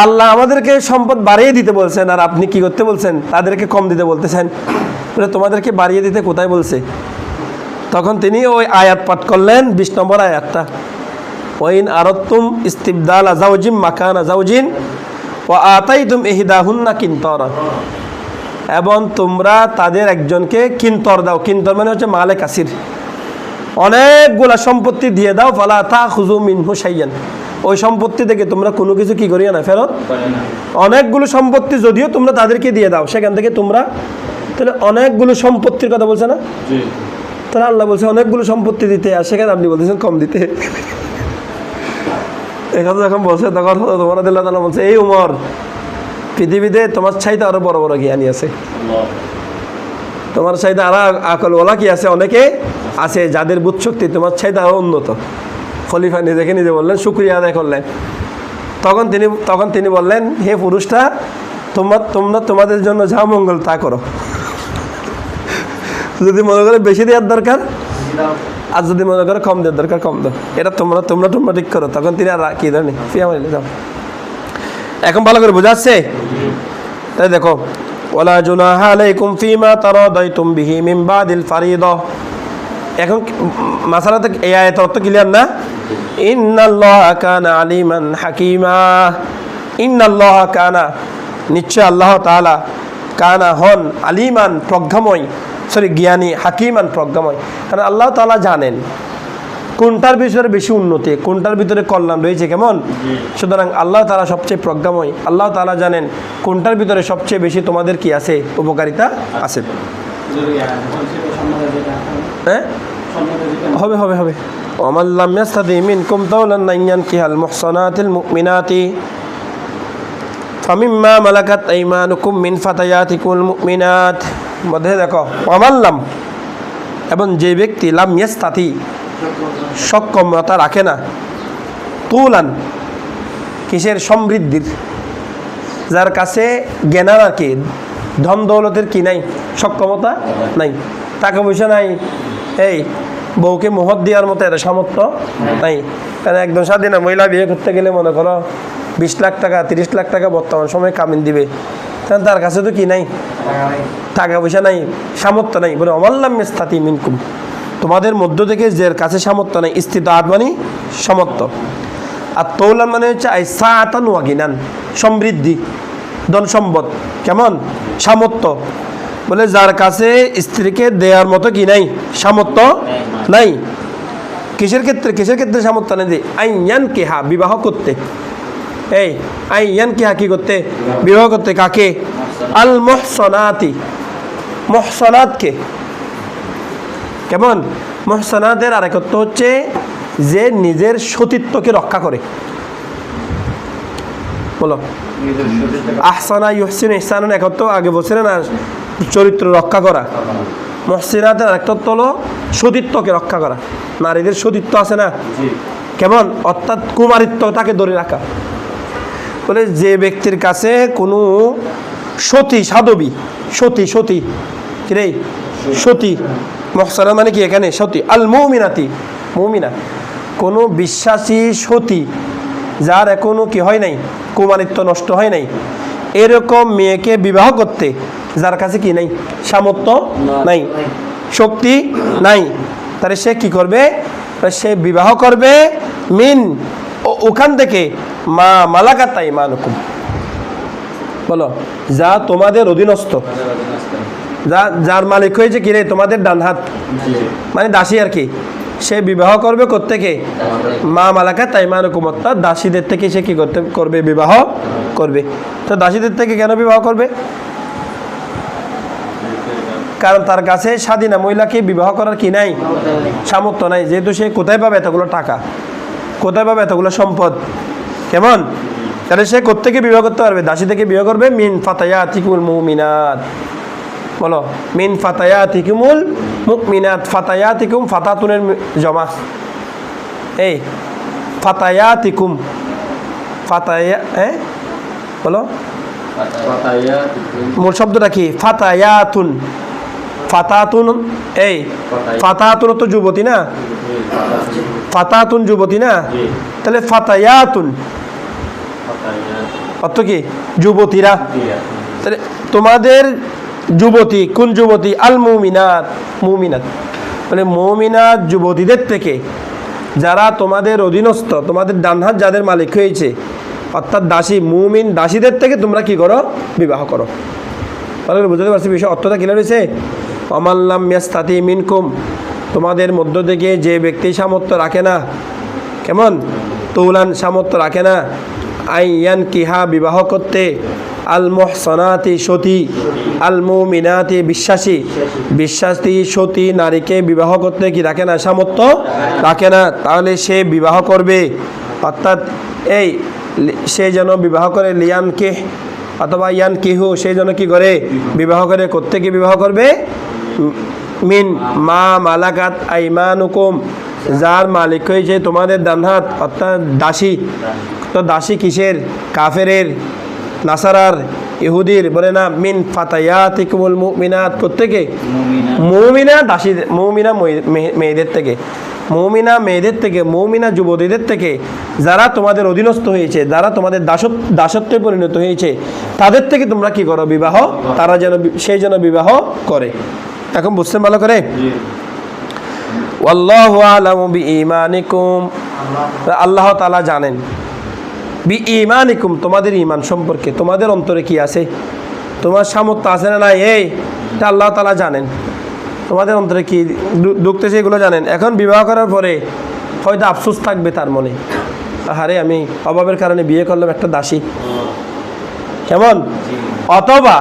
আল্লাহ আমাদেরকে সম্পদ বাড়িয়ে দিতে বলছেন, আর আপনি কি করতে বলছেন? তাদেরকে কম দিতে বলতেছেন। তোমাদেরকে বাড়িয়ে দিতে কোথায় বলছে? তখন তিনি ওই আয়াত পাঠ করলেন, 20 নম্বর আয়াতটা, ওয়াইন আরাদতুম ইস্তিবদালা যাওজিম মাকানা যাওজিন ওয়া আতাইতুম ইহদাহুন্না কিনতারা, এবং তোমরা তাদের একজনকে কিন্তর দাও। কিন্তর মানে হচ্ছে মালে কাসির, অনেকগুলা সম্পত্তি দিয়ে দাও। ফালা তাখুযু মিনহু শাইয়ান, ওই সম্পত্তি থেকে তোমরা কোনো কিছু কি করিও না, ফেরত। অনেকগুলো সম্পত্তি যদিও তোমরা তাদেরকে দিয়ে দাও, সেখান থেকে তোমরা, তাহলে অনেকগুলো সম্পত্তির কথা বলছে না? তাহলে আল্লাহ বলছে অনেকগুলো সম্পত্তি দিতে, আর সেখানে আপনি বলতেছেন কম দিতে। এই কথা যখন বলছে, তখন ওমর রাদিয়াল্লাহু তাআলা বলছে, এই উমর, পৃথিবীতে তোমার চাইতে আরো বড় বড় জ্ঞানী আছে, তোমার চাইতে আরো আকলওয়ালা কি আছে, অনেকে আছে যাদের বুদ্ধ শক্তি তোমার চাইতে আরো উন্নত। খলিফা নিজেকে নিজে বললেন, শুকরিয়া আদায় করলেন। তখন তিনি বললেন, হে পুরুষটা, তোমরা তোমাদের জন্য যা মঙ্গল তা করো। যদি মনে করে বেশি দেওয়ার দরকার, আর যদি মনে করে কম দেওয়ার দরকার, কম দাও। এটা তোমরা ঠিক করো। তখন তিনি আর কি জানি যাও। এখন ভালো করে বোঝাচ্ছে, তাই দেখো, ওয়ালা জুনাহা আলাইকুম ফিমা তারাদাইতুম বিহি মিন বাদিল ফারিদা। এখন মাসালাতে এই আয়াতের অর্থ ক্লিয়ার না? ইন্নাল্লাহা কানা আলিমান হাকিমা, ইন্নাল্লাহা কানা, নিশ্চয় আল্লাহ তাআলা, কানা হন, আলিমান প্রজ্ঞাময়, জ্ঞানী, হাকিমান প্রজ্ঞাময়। কারণ আল্লাহ তাআলা জানেন কোনটার বিষয়ে বেশি উন্নতি, কোনটার ভিতরে কল্যাণ রয়েছে কেমন। সুতরাং আল্লাহ তাআলা সবচেয়ে প্রজ্ঞাময়, আল্লাহ তাআলা জানেন কোনটার ভিতরে সবচেয়ে বেশি তোমাদের কি আছে, উপকারিতা আছে। হ্যাঁ, হবে হবে হবে ওয়ামান লাম ইয়াস্তাতি মিনকুম তাওলান আন ইয়ানকিহাল মুহসানাতিল মুমিনাতি ফামিম্মা মালাকাত আইমানুকুম মিন ফাতায়াতিকুল মুমিনাত। মধ্যে দেখো ওয়ামান লাম, এবং যে ব্যক্তি লাম ইয়াস্তাতি সক্ষমতা রাখে না, তুলান কিসের, সমৃদ্ধির, যার কাছে জ্ঞানার আর কি ধন দৌলতের কি নাই, সক্ষমতা নাই, টাকা পয়সা নাই, এই বউকে মোহর দেওয়ার মতো এর সামর্থ্য নাই। কারণ একদম স্বাধীনা মহিলা বিয়ে করতে গেলে মনে করো 20 লাখ টাকা 30 লাখ টাকা বর্তমান সময়ে কামিন দিবে, কারণ তার কাছে তো কি নাই, টাকা পয়সা নাই, সামর্থ্য নাই। বলে অমাল্লাম ইস্তাতি মিনকুম, তোমাদের মধ্য থেকে যে কাছে সামর্থ্য নাই, ইস্তিতাআত মানে সামর্থ্য, আর তৌলান মানে হচ্ছে আইসাআতান ওয়া গিনান, সমৃদ্ধি, ধন সম্পদ, কেমন, সামর্থ্য। বলে যার কাছে স্ত্রীকে দেওয়ার মতো কি নাই, সামর্থ্য নাই। কিসের ক্ষেত্রে সামর্থ্য নেই? যে আইয়ান কেহা, বিবাহ করতে, এই আইয়ান কেহা কি করতে, বিবাহ করতে, কাকে, আল মুহসানাতি, মুহসানাতকে, কেমন, মুহসানাতের আরেকত্ব হচ্ছে যে নিজের সতীত্বকে রক্ষা করে। বলো আহসানা ইহসিন ইহসানুন একত্র আগে বলছিলেন, আর চরিত্র রক্ষা করা। মুহসিনাতের আরেকটা হলো সতীত্বকে রক্ষা করা, নারীদের সতীত্ব আছে না, কেমন, অর্থাৎ কুমারিত্বটাকে ধরে রাখা। বলে যে ব্যক্তির কাছে কোনো সতী, সাধবী, সতী কিরে, সতী, মুহসানা মানে কি এখানে সতী, আল মুমিনাতি, মুমিনা, কোনো বিশ্বাসী সতী যার এখনো কি হয় নাই, কুমারিত্ব নষ্ট হয় নাই, এরকম মেয়েকে বিবাহ করতে যার কাছে কি নাই, সামর্থ্য নাই, শক্তি নাই, তাহলে সে কি করবে, সে বিবাহ করবে মিন, ওখান থেকে মা মালাকাত আইমানুকুম, বলো যা তোমাদের অধীনস্থ, যার মালিক হয়েছে কিরে তোমাদের ডান হাত, মানে দাসী আর কি, সে বিবাহ করবে কোত্থেকে, মা মালাকাত আইমানুকুম, অর্থাৎ দাসীদের থেকে সে কি করবে, বিবাহ করবে। তো দাসীদের থেকে কেন বিবাহ করবে? কারণ তার কাছে স্বাধীনা মহিলাকে বিবাহ করার কি নাই, সামর্থ্য নাই। যেহেতু সে কোথায় পাবে এতগুলো টাকা, কোথায় পাবে এতগুলো সম্পদ, কেমন, তাহলে সে কোত্থেকে বিবাহ করতে পারবে, দাসী থেকে বিবাহ করবে। মিন ফাতায়াতিকুল মুমিনাত, বলো মিন ফাতায়াতিকুমুল মুমিনাত, ফাতায়াতিকুম ফাতাতুনের জমা, এই ফাতায়াতিকুম, ফাতায়া, বলো মূল শব্দটা কি, ফাতায়াতুন, ফাতাতুন, এই ফাতাতুন তো যুবতী না, ফাতাতুন যুবতী না, তাহলে ফাতায়াতুন অর্থ কি, যুবতীরা। তাহলে তোমাদের যুবতী, কোন যুবতী, আল মুমিনাত, মুমিনাত, মানে মুমিনাত যুবতীদের থেকে যারা তোমাদের অধীনস্থ, তোমাদের ডান হাত যাদের মালিক হয়েছে, অর্থাৎ দাসী, মুমিন দাসীদের থেকে তোমরা কি করো, বিবাহ করো। তাহলে বুঝতে পারছি বিষয়, অর্থটা ক্লিয়ার হয়েছে। অমাল্লাম ইয়াস্তাতি মিনকুম, তোমাদের মধ্য থেকে যে ব্যক্তি সামর্থ্য রাখে না, কেমন, তৌলান সামর্থ্য রাখে না, আইয়ান কিহা বিবাহ করতে, আল মুহসানাতি সতী, আল মুমিনাতি বিশ্বাসী সতী নারীকে বিবাহ করতে কি রাখে না, সামর্থ্য রাখে না, তাহলে সে বিবাহ করবে, অর্থাৎ এই সে যেন বিবাহ করে, লিয়ান কে অথবা ইয়ান কিহু, সে যেন কি করে, বিবাহ করে, কোত্থেকে বিবাহ করবে, মিন মা মালাকাত আইমানুকুম, যার মালিক হয়েছে তোমাদের ডান হাত, অর্থাৎ দাসী। তো দাসী কিসের, কাফেরের, নাসারার, ইহুদির, বলে না, মিন ফাতায়াতিকুমুল মুমিনাত, কোত্থেকে, মুমিনা দাসী, মুমিনা মেয়েদের থেকে, মুমিনা মেয়েদের থেকে, মুমিনা যুবতীদের থেকে, যারা তোমাদের অধীনস্থ হয়েছে, যারা তোমাদের দাসত্বে পরিণত হয়েছে, তাদের থেকে তোমরা কি করো, বিবাহ, তারা যেন, সেই যেন বিবাহ করে। এখন বুঝছেন ভালো করে? ওয়াল্লাহু আ'লামু বিঈমানিকুম, আল্লাহ তাআলা জানেন, বিঈমানিকুম, তোমাদের ঈমান সম্পর্কে, তোমাদের অন্তরে কি আছে, তোমার সামর্থ্য আছে না নাই, এটা আল্লাহ তাআলা জানেন। তোমাদের অন্তরে কি ঢুকতেছে এগুলো জানেন। এখন বিবাহ করার পরে হয়তো আফসোস থাকবে তার মনে, আরে আমি অভাবের কারণে বিয়ে করলাম একটা দাসী, কেমন। অথবা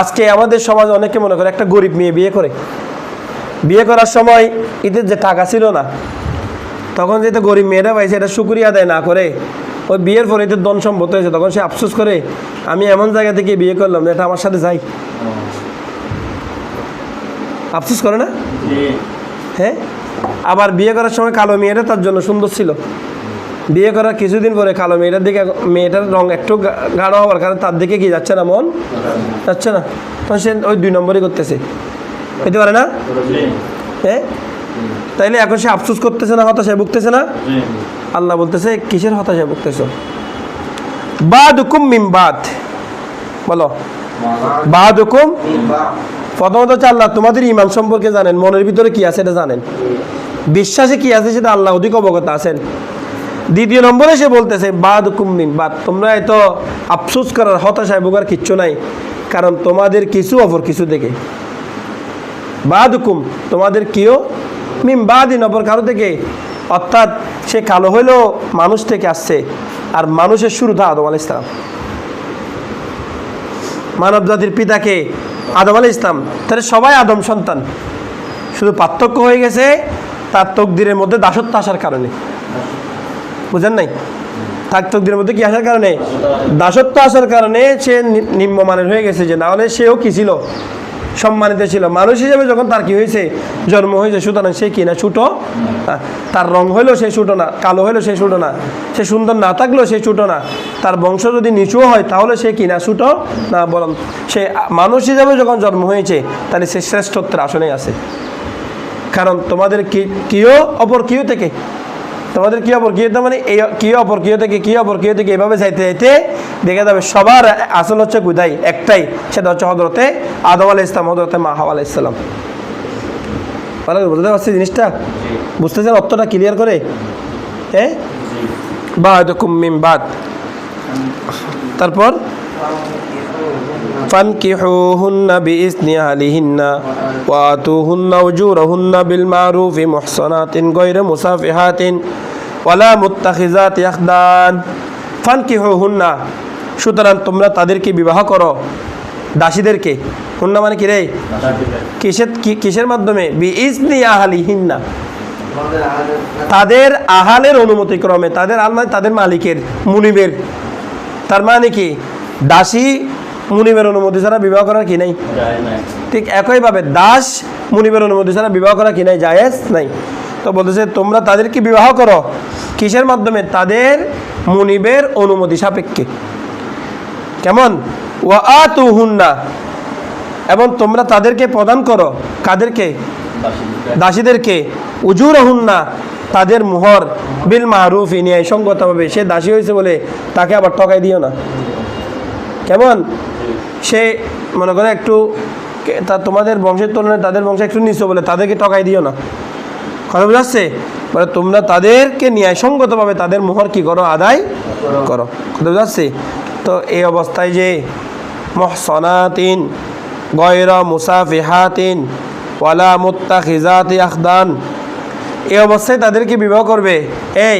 আজকে আমাদের সমাজ অনেকে মনে করে একটা গরিব মেয়ে বিয়ে করে, বিয়ে করার সময় ঈদের যে টাকা ছিল না, তখন যেটা গরিব মেয়েরা পাইছে এটা শুকরিয়া আদায় না করে ওই বিয়ের পরে এদের ধন সম্পদ হয়েছে, তখন সে আফসোস করে আমি এমন জায়গা থেকে বিয়ে করলাম এটা আমার সাথে যাই, আফসোস করে না? হ্যাঁ। আবার বিয়ে করার সময় কালো মেয়েটা তার জন্য সুন্দর ছিল, বিয়ে করার কিছুদিন পরে কালো মেয়েটার দিকে মেয়েটার রং একটু গাঢ় হওয়ার কারণে তার দিকে কি যাচ্ছে না, মন যাচ্ছে না, তখন সে ওই 2 নম্বরই করতেছে, হইতে পারে না? হ্যাঁ। তাইলে এখন সে আফসোস করতেছে না, হতাশায় ভুগতেছে না? আল্লাহ বলতেছে কিসের হতাশায় ভুগতেছো? বাদুকুম মিন বাদ, বলো বাদুকুম। প্রথমত হচ্ছে আল্লাহ তোমাদের ঈমান সম্পর্কে জানেন, মনের ভিতরে কি আছে এটা জানেন, বিশ্বাসে কি আছে সেটা আল্লাহ অধিক অবগত আছেন। দ্বিতীয় নম্বরে সে বলতেছে বাদুকুম মিন বাদ, তোমরা এত আফসোস করার হতাশায় ভোগার কিচ্ছু নাই, কারণ তোমাদের কিছু অপর কিছু থেকে, বাদুকুম তোমাদের কিও মিন বাদিন অপর কারো থেকে, অর্থাৎ সে কালো হইলেও মানুষ থেকে আসছে, আর মানুষের শুরুটা আদম আলাইহিস সালাম, মানব জাতির পিতাকে আদম আলাইহিস সালাম, তাহলে সবাই আদম সন্তান, শুধু পার্থক্য হয়ে গেছে তার তকদিরের মধ্যে দাসত্ব আসার কারণে, বুঝেন নাই? তার তকদিরের মধ্যে কি আসার কারণে, দাসত্ব আসার কারণে সে নিম্নমানের হয়ে গেছে, যে না হলে সেও কি ছিল, সম্মানিত ছিল মানুষ হিসেবে। যখন তার কি হয়েছে, জন্ম হয়েছে, সুতরাং সে কি না ছোটো, তার রং হইলেও সে ছোটো না, কালো হইলেও সে ছোটো না, সে সুন্দর না থাকলেও সে ছোটো না, তার বংশ যদি নিচুও হয় তাহলে সে কি না ছোটো না, বরং সে মানুষ হিসাবে যখন জন্ম হয়েছে তাহলে সে শ্রেষ্ঠত্বের আসনে আছে। কারণ তোমাদের কিও অপর কিও থেকে, তোমাদের কি অপর কিও মানে এই কি অপর কিও থেকে কি অপর কিও থেকে এভাবে যাইতে যাইতে দেখা যাবে সবার আসল হচ্ছে কোথায়, একটাই, সেটা হচ্ছে হযরতে আদম আলাইহিস সালাম, হযরতে মা হাওয়া আলাইহিস সালাম। বুঝতে পারছি জিনিসটা? বুঝতেছেন অর্থটা ক্লিয়ার করে? হ্যাঁ, বাদুকুম মিন বাদ। তারপর ফানকিহুহুন্না বিইذনি আহলিহিন্না ওয়া আতুহুন্না উজুরাহুন্না বিল মারুফি মুহসানাতিন গায়রা মুসাফিহাতিন ওয়ালা মুত্তাখিজাতি আখদান। ফানকিহুহুন্না, সুতরাং তোমরা তাদেরকে বিবাহ করো, দাসীদেরকে। হুন্না মানে কি রে, কিসের মাধ্যমে? বিইذনি আহলিহিন্না, তাদের আহালের অনুমতি ক্রমে, তাদের আল মানে তাদের মালিকের, মুনিবের। তার মানে কি দাসী মুনিবের অনুমতি ছাড়া বিবাহ করার কি নাই, ঠিক একইভাবে দাস মুনিবের অনুমতি ছাড়া বিবাহ করা কি নাই, জায়েজ নাই। তো বলতেছে তোমরা তাদেরকে বিবাহ করো কিসের মাধ্যমে, তাদের মুনিবের অনুমতি সাপেক্ষে। কেমন? ওয়া আতুহুন্না, এবং তোমরা তাদেরকে প্রদান করো, কাদেরকে? দাসীদেরকে। উজুরহুন্না, তাদের মোহর, বিল মারুফি, ন্যায়সঙ্গতভাবে। সে দাসী হয়েছে বলে তাকে আবার ঠকাই দিও না। কেমন? সে মনে করে একটু তোমাদের বংশের তুলনায় তাদের বংশ একটু নিচু বলে তাদেরকে ঠকাই দিও না। কথা বুঝাচ্ছে? মানে তোমরা তাদেরকে ন্যায়সঙ্গতভাবে তাদের মোহর কি করো, আদায় করো। কথা বুঝাচ্ছে? তো এই অবস্থায় যে মুহসানাতিন গায়রা মুসাফিহাতিন ওয়ালা মুত্তাখিজাতি আখদান, এই অবস্থায় তাদেরকে বিবাহ করবে। এই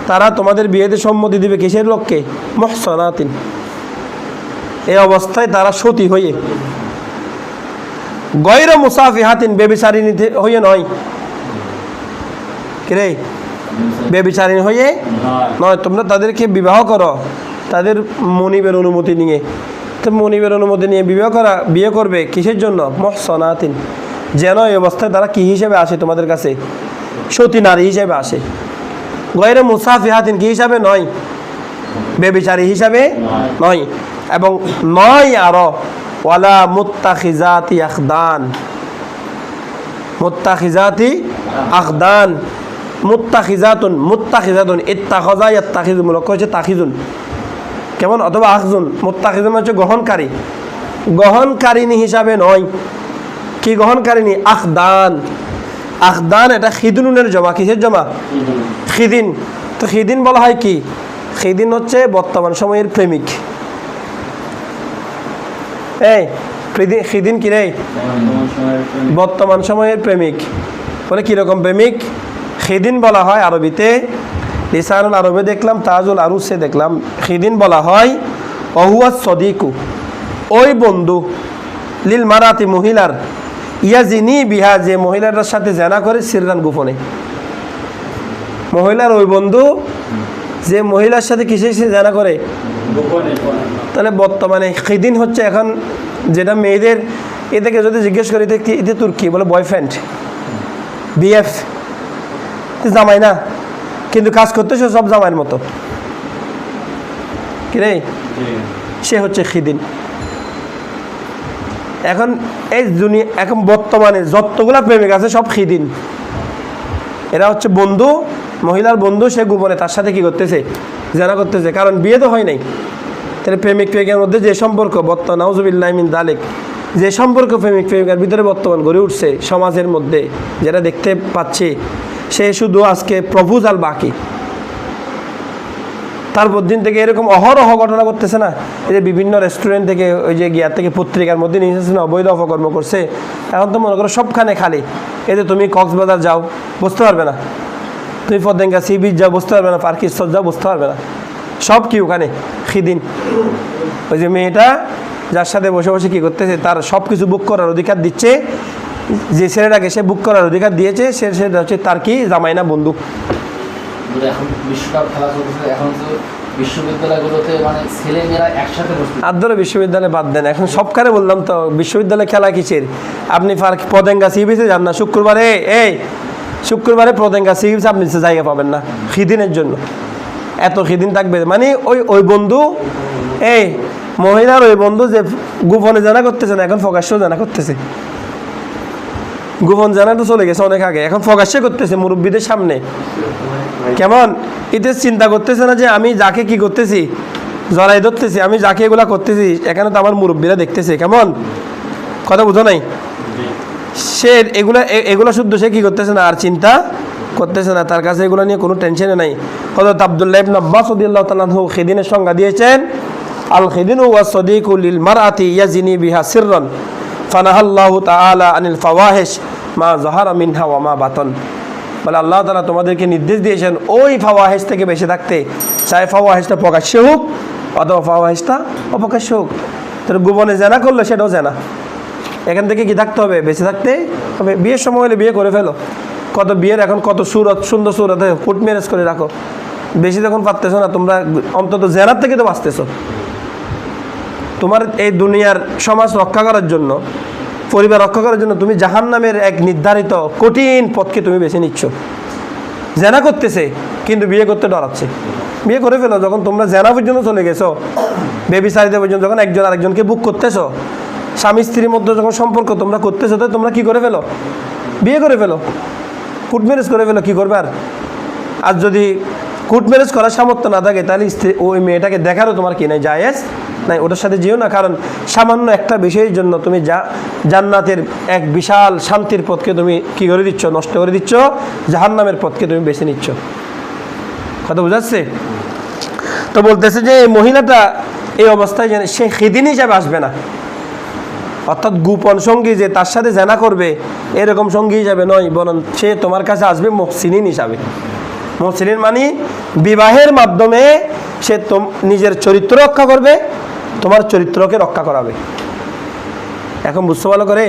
তারা তোমাদের বিয়েতে সম্মতি দিবে কিসের লক্ষ্যে? মুহসানাতিন, এই অবস্থায় তারা সতী হয়ে, গায়রা মুসাফিহাতিন, বেবিচারিণী হয়ে নয়। কিরে, বেবিচারিণী হয়ে নয়। তোমরা তাদেরকে বিবাহ করো তাদের মনিবের অনুমতি নিয়ে। তো মনিবের অনুমতি নিয়ে বিয়ে করবে কিসের জন্য? মুহসানাতিন, যেন এই অবস্থায় তারা কি হিসেবে আসে তোমাদের কাছে? সতী নারী হিসেবে আসে। গায়রা মুসাফিহাতিন কি হিসাবে নয়? বেবিচারী হিসাবে নয়। এবং নয় আরো ওয়ালা মুত্তাখিজাতি আখদান, মুত্তাখিজাতি আখদান, মুত্তাখিজাতুন, মুত্তাখিজাতুন, ইত্তাখাযা ইয়াত্তাখিযু, মূলক হচ্ছে তাখিজুন। কেমন? অথবা আখজুন। মুত্তাখিজুন হচ্ছে গ্রহণকারী, গ্রহণকারিণী হিসাবে নয়। কি গ্রহণকারিণী? আখদান। আখদান এটা খিদুনের জমা। কিসের জমা? খিদিন। তো খিদিন বলা হয় কি? খিদিন হচ্ছে বর্তমান সময়ের প্রেমিক। এই খিদিন কি রে? বর্তমান সময়ের প্রেমিক। বলে কিরকম প্রেমিক? খিদিন বলা হয় আরবিতে, লিসানুল আরবে দেখলাম, তাজুল আরুসে দেখলাম, খিদিন বলা হয় অহুয়া সদিকু, ওই বন্ধু, লিল মারাতি, মহিলার, ইয়াজিনি বিহা, যে মহিলাটার সাথে জেনা করে সিররান গোপনে। মহিলার ওই বন্ধু যে মহিলার সাথে কিসে জেনা করে তাহলে বর্তমানে খিদিন হচ্ছে এখন যেটা মেয়েদের, এদেরকে যদি জিজ্ঞেস করি এতে তোর কি বলে, বয়ফ্রেন্ড, বিএফ, জামাই না, কিন্তু কাজ করতেছে সব জামাইয়ের মতো কি রে, সে হচ্ছে খিদিন। এখন এই দুনিয়া, এখন বর্তমানে যতগুলা প্রেমিক আছে সব খিদিন। এরা হচ্ছে বন্ধু, মহিলার বন্ধু, সে গোপনে তার সাথে কি করতেছে, জানা করতেছে, কারণ বিয়ে তো হয় নাই। তাহলে প্রেমিক প্রেমিকের মধ্যে যে সম্পর্ক বর্তমান, নাউজুবিল্লাহ মিন যালিক, যে সম্পর্ক প্রেমিক প্রেমিকার ভিতরে বর্তমান গড়ে উঠছে সমাজের মধ্যে, যেটা দেখতে পাচ্ছি, সে শুধু আজকে প্রপোজাল বাকি। তারপর দিন থেকে এরকম অহরহ ঘটনা করতেছে না, এই যে বিভিন্ন রেস্টুরেন্ট থেকে ওই যে গিয়ার থেকে পত্রিকার মধ্যে নিয়ে এসেছে না, অবৈধ অপকর্ম করছে। এখন তো মনে করো সবখানে খালি, এই যে তুমি কক্সবাজার যাও বুঝতে পারবে না, তুমি পতেঙ্গা সি বিচ যাও বুঝতে পারবে না, পার্কিশ্বর যাও বুঝতে পারবে না, সব কি ওখানে খিদিন। ওই যে মেয়েটা যার সাথে বসে বসে কী করতেছে, তার সব কিছু বুক করার অধিকার দিচ্ছে, যে ছেলেটাকে সে বুক করার অধিকার দিয়েছে, সেটা হচ্ছে তার কি জামাই না বন্ধু। এখন বিশ্বকাপ খেলা চলছে, এখন তো বিশ্ববিদ্যালয়গুলোতে মানে ছেলেমেয়েরা একসাথে বসে। আর ধরে বিশ্ববিদ্যালয়ে বাদ দেন, এখন সবখানে বললাম তো, বিশ্ববিদ্যালয়ে খেলা কিসের? আপনি পতেঙ্গা সি বিচে যান না শুক্রবারে, শুক্রবারে পতেঙ্গা সি বিচে আপনি জায়গা পাবেন না খিদিনের জন্য। এত খিদিন থাকবে, মানে ওই বন্ধু, মহিলার ওই বন্ধু যে গোপনে জানা করতেছে না, এখন প্রকাশ্যেও জানা করতেছে। গোপন জানা তো চলে গেছে অনেক আগে, এখন প্রকাশ্যে করতেছে মুরব্বীদের সামনে। কেমন এতে চিন্তা করতেছে না যে আমি যাকে কি করতেছি, জড়াই ধরতেছি, আমি যাকে এগুলা করতেছি, এখানে তো আমার মুরব্বীরা দেখতেছে। কেমন কথা বুঝো নাই? সে এগুলা শুদ্ধ সে কি করতেছে না, আর চিন্তা করতেছে না, তার কাছে এগুলো নিয়ে কোনো টেনশনে নাই। হযরত আব্দুল্লাহ ইবনে আব্বাস রাদিয়াল্লাহু তাআলা আনহু খিদিনের সংজ্ঞা দিয়েছেন, আল খিদিনু ওয়াস সাদিকু লিল মারআতি ইয়াজিনি বিহা সিররান ফানাহাল্লাহু তাআলা আনিল ফাওয়াহিশ মা যাহারা মিনহা ওয়া মা বাতান। বলে আল্লাহ তাআলা তোমাদেরকে নির্দেশ দিয়েছেন ওই ফাওয়াহিশ থেকে বেঁচে থাকতে, চাই ফাওয়াহিশটা প্রকাশ্যে হোক অথবা ফাওয়াহিশটা অপ্রকাশ্যে হোক। তাহলে গোপনে জেনা করলে সেটাও জেনা। এখান থেকে কি থাকতে হবে, বেঁচে থাকতে হবে। বিয়ের সময় হলে বিয়ে করে ফেলো। কত বিয়ের এখন কত সুরত, সুন্দর সুরত, ফুট ম্যারেজ করে রাখো। বেশি যখন পারতেছো না তোমরা, অন্তত জেনার থেকে তো বাঁচতেছো। তোমার এই দুনিয়ার সমাজ রক্ষা করার জন্য, পরিবার রক্ষা করার জন্য তুমি জাহান্নামের এক নির্ধারিত কঠিন পথকে তুমি বেছে নিচ্ছ। জেনা করতেছে কিন্তু বিয়ে করতে ডরাচ্ছে। বিয়ে করে ফেলো। যখন তোমরা জেনা পর্যন্ত চলে গেছো, বেবিচারিতা পর্যন্ত, যখন একজন আরেকজনকে বুক করতেছো, স্বামী স্ত্রীর মধ্যে যখন সম্পর্ক তোমরা করতেছো, তো তোমরা কি করে ফেলো, বিয়ে করে ফেলো, কোর্ট ম্যারেজ করে ফেলো। কী করবে আর যদি কোর্ট ম্যারেজ করার সামর্থ্য না থাকে, তাহলে ওই মেয়েটাকে দেখারও তোমার কি নাই, জায়েজ নাই, ওটার সাথে যেও না। কারণ সামান্য একটা বিষয়ের জন্য তুমি জান্নাতের এক বিশাল শান্তির পথকে তুমি কি করে দিচ্ছ, নষ্ট করে দিচ্ছ, জাহান্নামের পথকে তুমি বেছে নিচ্ছ। কথা বোঝাচ্ছে? তো বলতেছে যে এই মহিলাটা এই অবস্থায় যেন সে খিদিন হিসাবে আসবে না, অর্থাৎ গোপন সঙ্গী যে তার সাথে জেনা করবে এরকম সঙ্গী হিসাবে নয়, বরং সে তোমার কাছে আসবে মুহসিনিন হিসাবে। মুহসিনিন মানে বিবাহের মাধ্যমে সে নিজের চরিত্র রক্ষা করবে, তোমার চরিত্রকে রক্ষা করাবে। এখন বুঝতে ভালো করে,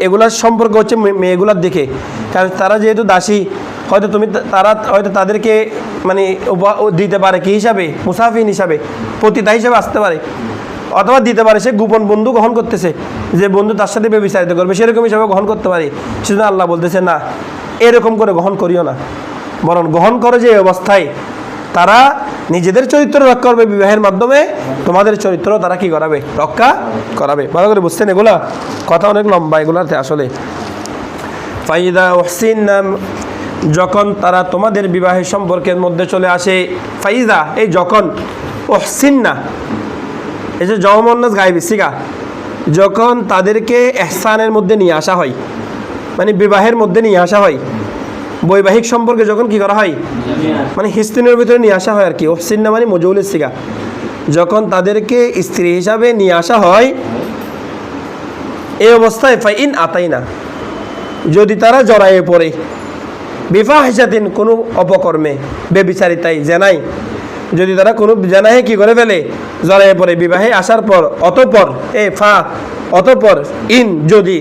এগুলার সম্পর্ক হচ্ছে মেয়েগুলার দিকে। কারণ তারা যেহেতু দাসী, হয়তো তারা হয়তো তাদেরকে মানে দিতে পারে কি হিসাবে, মুসাফির হিসাবে, পতিতা হিসাবে আসতে পারে, অথবা দিতে পারে সে গোপন বন্ধু গ্রহণ করতেছে, যে বন্ধু তার সাথে ব্যভিচারিত করবে, সেরকম হিসাবে গ্রহণ করতে পারে। সেজন্য আল্লাহ বলতেছে না, এরকম করে গ্রহণ করিও না, বরং গ্রহণ করো যে অবস্থায় তারা নিজেদের চরিত্র রক্ষা করবে বিবাহের মাধ্যমে, তোমাদের চরিত্র তারা কি করাবে, রক্ষা করাবে। ভালো করে বুঝছেন? এগুলা কথা অনেক লম্বা এগুলাতে আসলে। ফাইদা ওহসিনা, যখন তারা তোমাদের বিবাহের সম্পর্কের মধ্যে চলে আসে, ফাইদা এই যখন, ওহসিনা এই যে জমন্নাস গায়েবী সিগা, যখন তাদেরকে ইহসানের মধ্যে নিয়ে আসা হয়, মানে বিবাহের মধ্যে নিয়ে আসা হয়, বৈবাহিক সম্পর্কে যখন কি করা হয়, মানে হিস্তিনের ভিতরে নিয়ে আসা হয় আর কি। ওহসিনা মানে মজৌলের সিগা, যখন তাদেরকে স্ত্রী হিসাবে নিয়ে আসা হয়, এই অবস্থায় ফাইন আতাইনা, যদি তারা জড়ায়ে পড়ে, বিফাহিশাতিন কোনো অপকর্মে, বেবিচারিতায়, জেনাই, যদি তারা কোনো জেনাহে কি করে ফেলে, জড়ায়ে পড়ে বিবাহে আসার পর, অতঃপর অতঃপর ইন যদি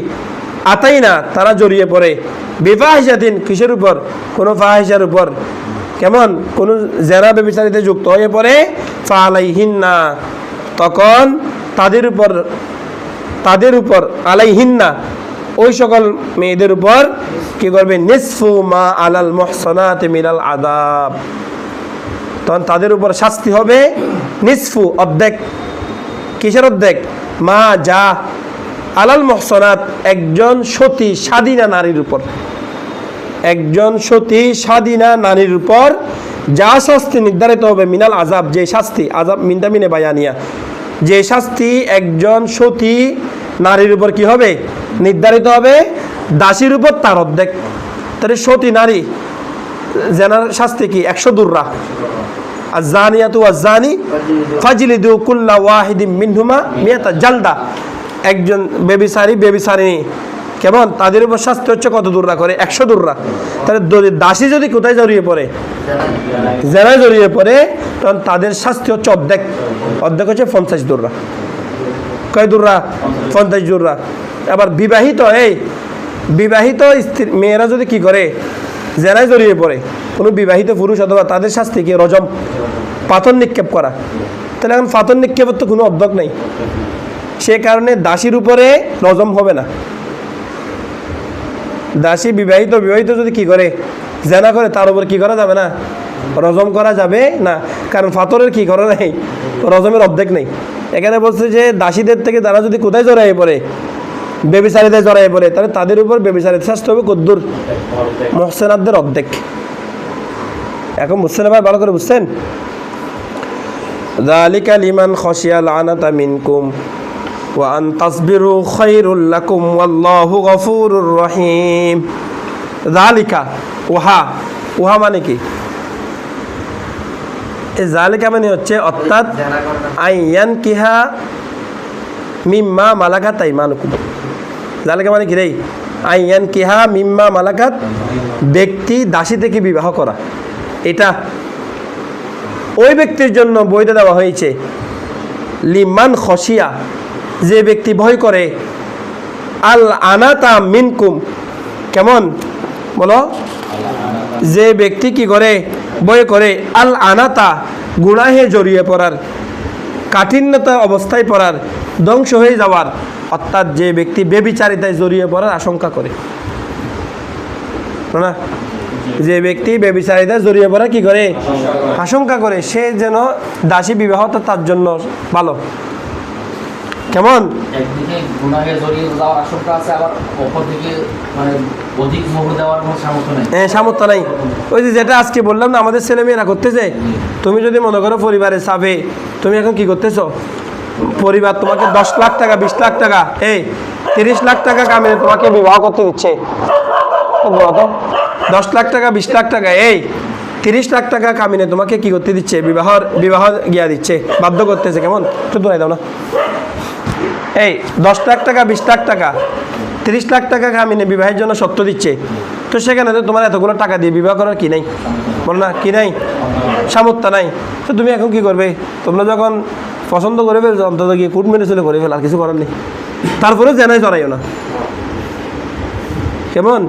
আতাইনা তারা জড়িয়ে পড়ে বিফাহিশাতিন কিসের উপর, কোনো ফাহিশার উপর, কেমন কোনো জেনা ব্যভিচারিতে যুক্ত হয়ে পড়ে, ফালাইহিন্না তখন তাদের উপর আলাইহিন্না ওই সকল মেয়েদের উপর কি করবে, নিসফু মা আলাল মুহসানাতি মিনাল আযাব, তখন তাদের উপর শাস্তি হবে নিসফু অর্ধেক, কিসের অর্ধেক, মা যা আলাল মুহসানাত একজন সতী স্বাধীনা নারীর উপর, একজন সতী স্বাধীনা নারীর উপর যা শাস্তি নির্ধারিত হবে, মিনাল আযাব যে শাস্তি, আযাব মিনটা মিনে বায়ানিয়া, যে শাস্তি একজন সতী নারীর উপর কি হবে নির্ধারিত হবে, দাসীর উপর তার অর্ধেক। তাহলে সতী নারী জেনার শাস্তি কি 100 দুররা, আর জানিয়াতু ওয়াজ-জানি ফাজলিদু কুল্লা ওয়াহিদিম মিনহুমা মিয়াতা জালদা, একজন বেবিচারিণী কেমন তাদের উপর শাস্তি হচ্ছে কত দুররা করে, 100 দুররা। তাহলে দাসী যদি কোথায় জড়িয়ে পড়ে, জেনায় জড়িয়ে পড়ে, তখন তাদের শাস্তি হচ্ছে অর্ধেক, অর্ধেক হচ্ছে 50 দুররা। কয় দুররা, 50 দুররা। আবার বিবাহিত স্ত্রী মেয়েরা যদি কি করে, জেনায় জড়িয়ে পড়ে, কোনো বিবাহিত পুরুষ অথবা তাদের শাস্তি কি রজম, পাথর নিক্ষেপ করা। তাহলে এখন পাথর নিক্ষেপের তো কোনো অর্ধক নেই, সে কারণে দাসীর উপরে রজম হবে না। দাসী বিবাহিত যদি কি করে, জেনা করে, তার উপর কি করা যাবে না, রজম করা যাবে না, কারণ ফাতরের কি করা নেই, রজমের অর্ধেক নেই। এখানে বলছে যে দাসীদের থেকে তারা যদি কোথায় জড়াইয়ে পড়ে, বেবিচারিতায় জড়াইয়ে পড়ে, তাহলে তাদের উপর বেবিচারিতা শাস্তি হবে কদ্দুর, মুহসিনাতদের অর্ধেক। এখন বুঝছেন ভাই, ভালো করে বুঝছেন? যালিকা লিমান খাশিয়াল আনাতা মিনকুম ওয়া আন তাসবিরু খায়রুল লাকুম ওয়াল্লাহু গফুরুর রহিম। যালিকা উহা মানে কি, এই জালিকা মানে হচ্ছে অর্থাৎ আইয়ান কিহা মিম্মা মালাকাত আইমানুকুম। জালিকা মানে কি রে, আইয়ান কিহা মিম্মা মালাকাত, ব্যক্তি দাসী থেকে বিবাহ করা, এটা ওই ব্যক্তির জন্য বৈধ দেওয়া হয়েছে। লিমান খসিয়া যে ব্যক্তি ভয় করে, আল আনাতা মিনকুম, কেমন বলো, যে ব্যক্তি কি করে, ভয় করে, আল আনাতা গুনাহে জড়িয়ে পড়ার, কাঠিন্যতা অবস্থায় পড়ার, ধ্বংস হয়ে যাওয়ার, অর্থাৎ যে ব্যক্তি বেবিচারিতায় জড়িয়ে পড়ার আশঙ্কা করে না, যে ব্যক্তি বেবিচারিতায় জড়িয়ে পড়া কি করে, আশঙ্কা করে, সে যেন দাসী বিবাহটা তার জন্য ভালো। কেমন, একদিকে গুনাহে জড়িয়ে যাওয়ার আশঙ্কা আছে, আবার অপরদিকে মানে অধিক মোহ দেওয়ার কোনো সামর্থ্য নেই। সামর্থ্য নাই। ওই যে যেটা আজকে বললাম না, আমাদের ছেলে মেয়েরা করতেছে। তুমি যদি মনে করো পরিবারের চাপে তুমি এখন কি করতেছো, পরিবার তোমাকে 10 লাখ টাকা 20 লাখ টাকা 30 লাখ টাকা কামিয়ে তোমাকে বিবাহ করতে দিচ্ছে, 10 লাখ টাকা 20 লাখ টাকা 30 লাখ টাকা কামিয়ে তোমাকে কি করতে দিচ্ছে, বিবাহ গিয়া দিচ্ছে, বাধ্য করতেছে। কেমন, একটু দোয়াই দাও না। 10 লাখ টাকা 20 লাখ টাকা 30 লাখ টাকা কামিয়ে বিবাহের জন্য সত্য দিচ্ছে, তো সেখানে তো তোমার এতগুলো টাকা দিয়ে বিবাহ করার কি নাই, বলো না, কি নাই, সামর্থ্য নাই। তো তুমি এখন কি করবে, তোমরা যখন পছন্দ করে ফেলছো, অন্তত গিয়ে কুট মেরে চলে করে ফেল, আর কিছু করার নেই। তারপরে জেনায় জড়াইও না। কেমন,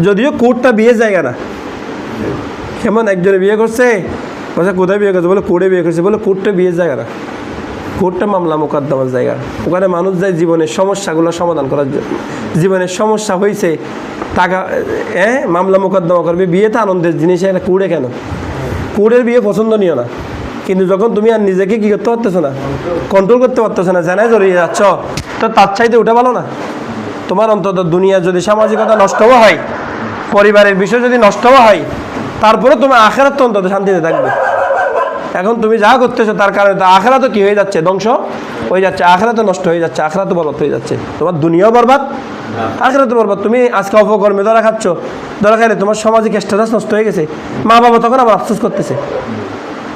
যদিও কোর্টটা বিয়ের জায়গা না। কেমন, একজনে বিয়ে করছে, বলছে কোথায় বিয়ে করছে, বলে কোর্টে বিয়ে করছে, বলে কোর্টটা বিয়ের জায়গা না, কোর্টটা মামলা মোকদ্দমার জায়গা। ওখানে মানুষ যায় জীবনের সমস্যাগুলো সমাধান করার জন্য। জীবনের সমস্যা হয়েছে, টাকা মামলা মোকদ্দমা করবে। বিয়ে তো আনন্দের জিনিস, এটা কোর্টে কেন, কোর্টের বিয়ে পছন্দনীয় না। কিন্তু যখন তুমি আর নিজেকে কি করতে পারতেছো না, কন্ট্রোল করতে পারতেছো না, জানায় জড়িয়ে যাচ্ছ, তো তার চাইতে ওটা ভালো না। তোমার অন্তত দুনিয়া যদি সামাজিকতা নষ্টও হয়, পরিবারের বিষয় যদি নষ্টও হয়, তারপরে তোমার আখেরাত তো অন্তত শান্তিতে থাকবে। এখন তুমি যা করতেছো তার কারণে তো আখেরাত কি হয়ে যাচ্ছে, ধ্বংস হয়ে যাচ্ছে, আখেরাত নষ্ট হয়ে যাচ্ছে, আখেরাত বরবাদ হয়ে যাচ্ছে, তোমার দুনিয়াও বরবাদ, আখেরাত বরবাদ। তুমি আজকে অপকর্মে ধরা খাচ্ছ, ধরা খাইলে তোমার সামাজিক স্ট্যাটাস নষ্ট হয়ে গেছে, মা বাবা তখন আবার আফসোস করতেছে।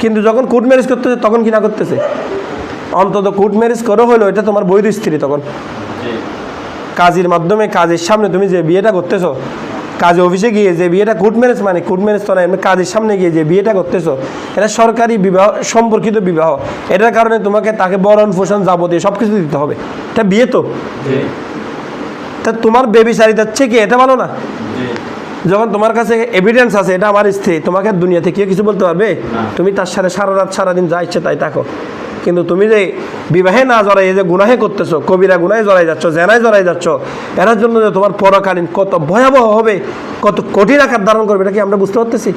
কিন্তু যখন কোর্ট ম্যারেজ করতেছে তখন কি না করতেছে, অন্তত কোর্ট ম্যারেজ করো হলো এটা তোমার বৈধ স্ত্রী। তখন কাজের মাধ্যমে, কাজের সামনে তুমি যে বিয়েটা করতেছো, কাজে অফিসে গিয়ে যে বিয়েটা, কোর্ট ম্যারেজ মানে কোর্ট ম্যারেজ তো নয়, কাজের সামনে গিয়ে যে বিয়েটা করতেছো, এটা সরকারি বিবাহ সম্পর্কিত বিবাহ। এটার কারণে তোমাকে তাকে বরণ পোষণ যাবতীয় সব কিছু দিতে হবে, এটা বিয়ে তো। তা তোমার বেবিচারিতার চেয়ে কি এটা ভালো না? যখন তোমার কাছে এভিডেন্স আছে এটা আমার স্ত্রী, তোমাকে দুনিয়াতে কেউ কিছু বলতে পারবে? তুমি তার সাথে সারা রাত সারাদিন যা ইচ্ছে তাই থাকো, কিন্তু তুমি যে বিবাহে না জড়াই, যে গুনাহে করতেছো, কবিরা গুনাহে জড়াই যাচ্ছ, জেনায় জড়াই যাচ্ছ, এর জন্য যে তোমার পরকালীন কত ভয়াবহ হবে, কত কঠিন আকার ধারণ করবে, এটা কি আমরা বুঝতে পারতেছি?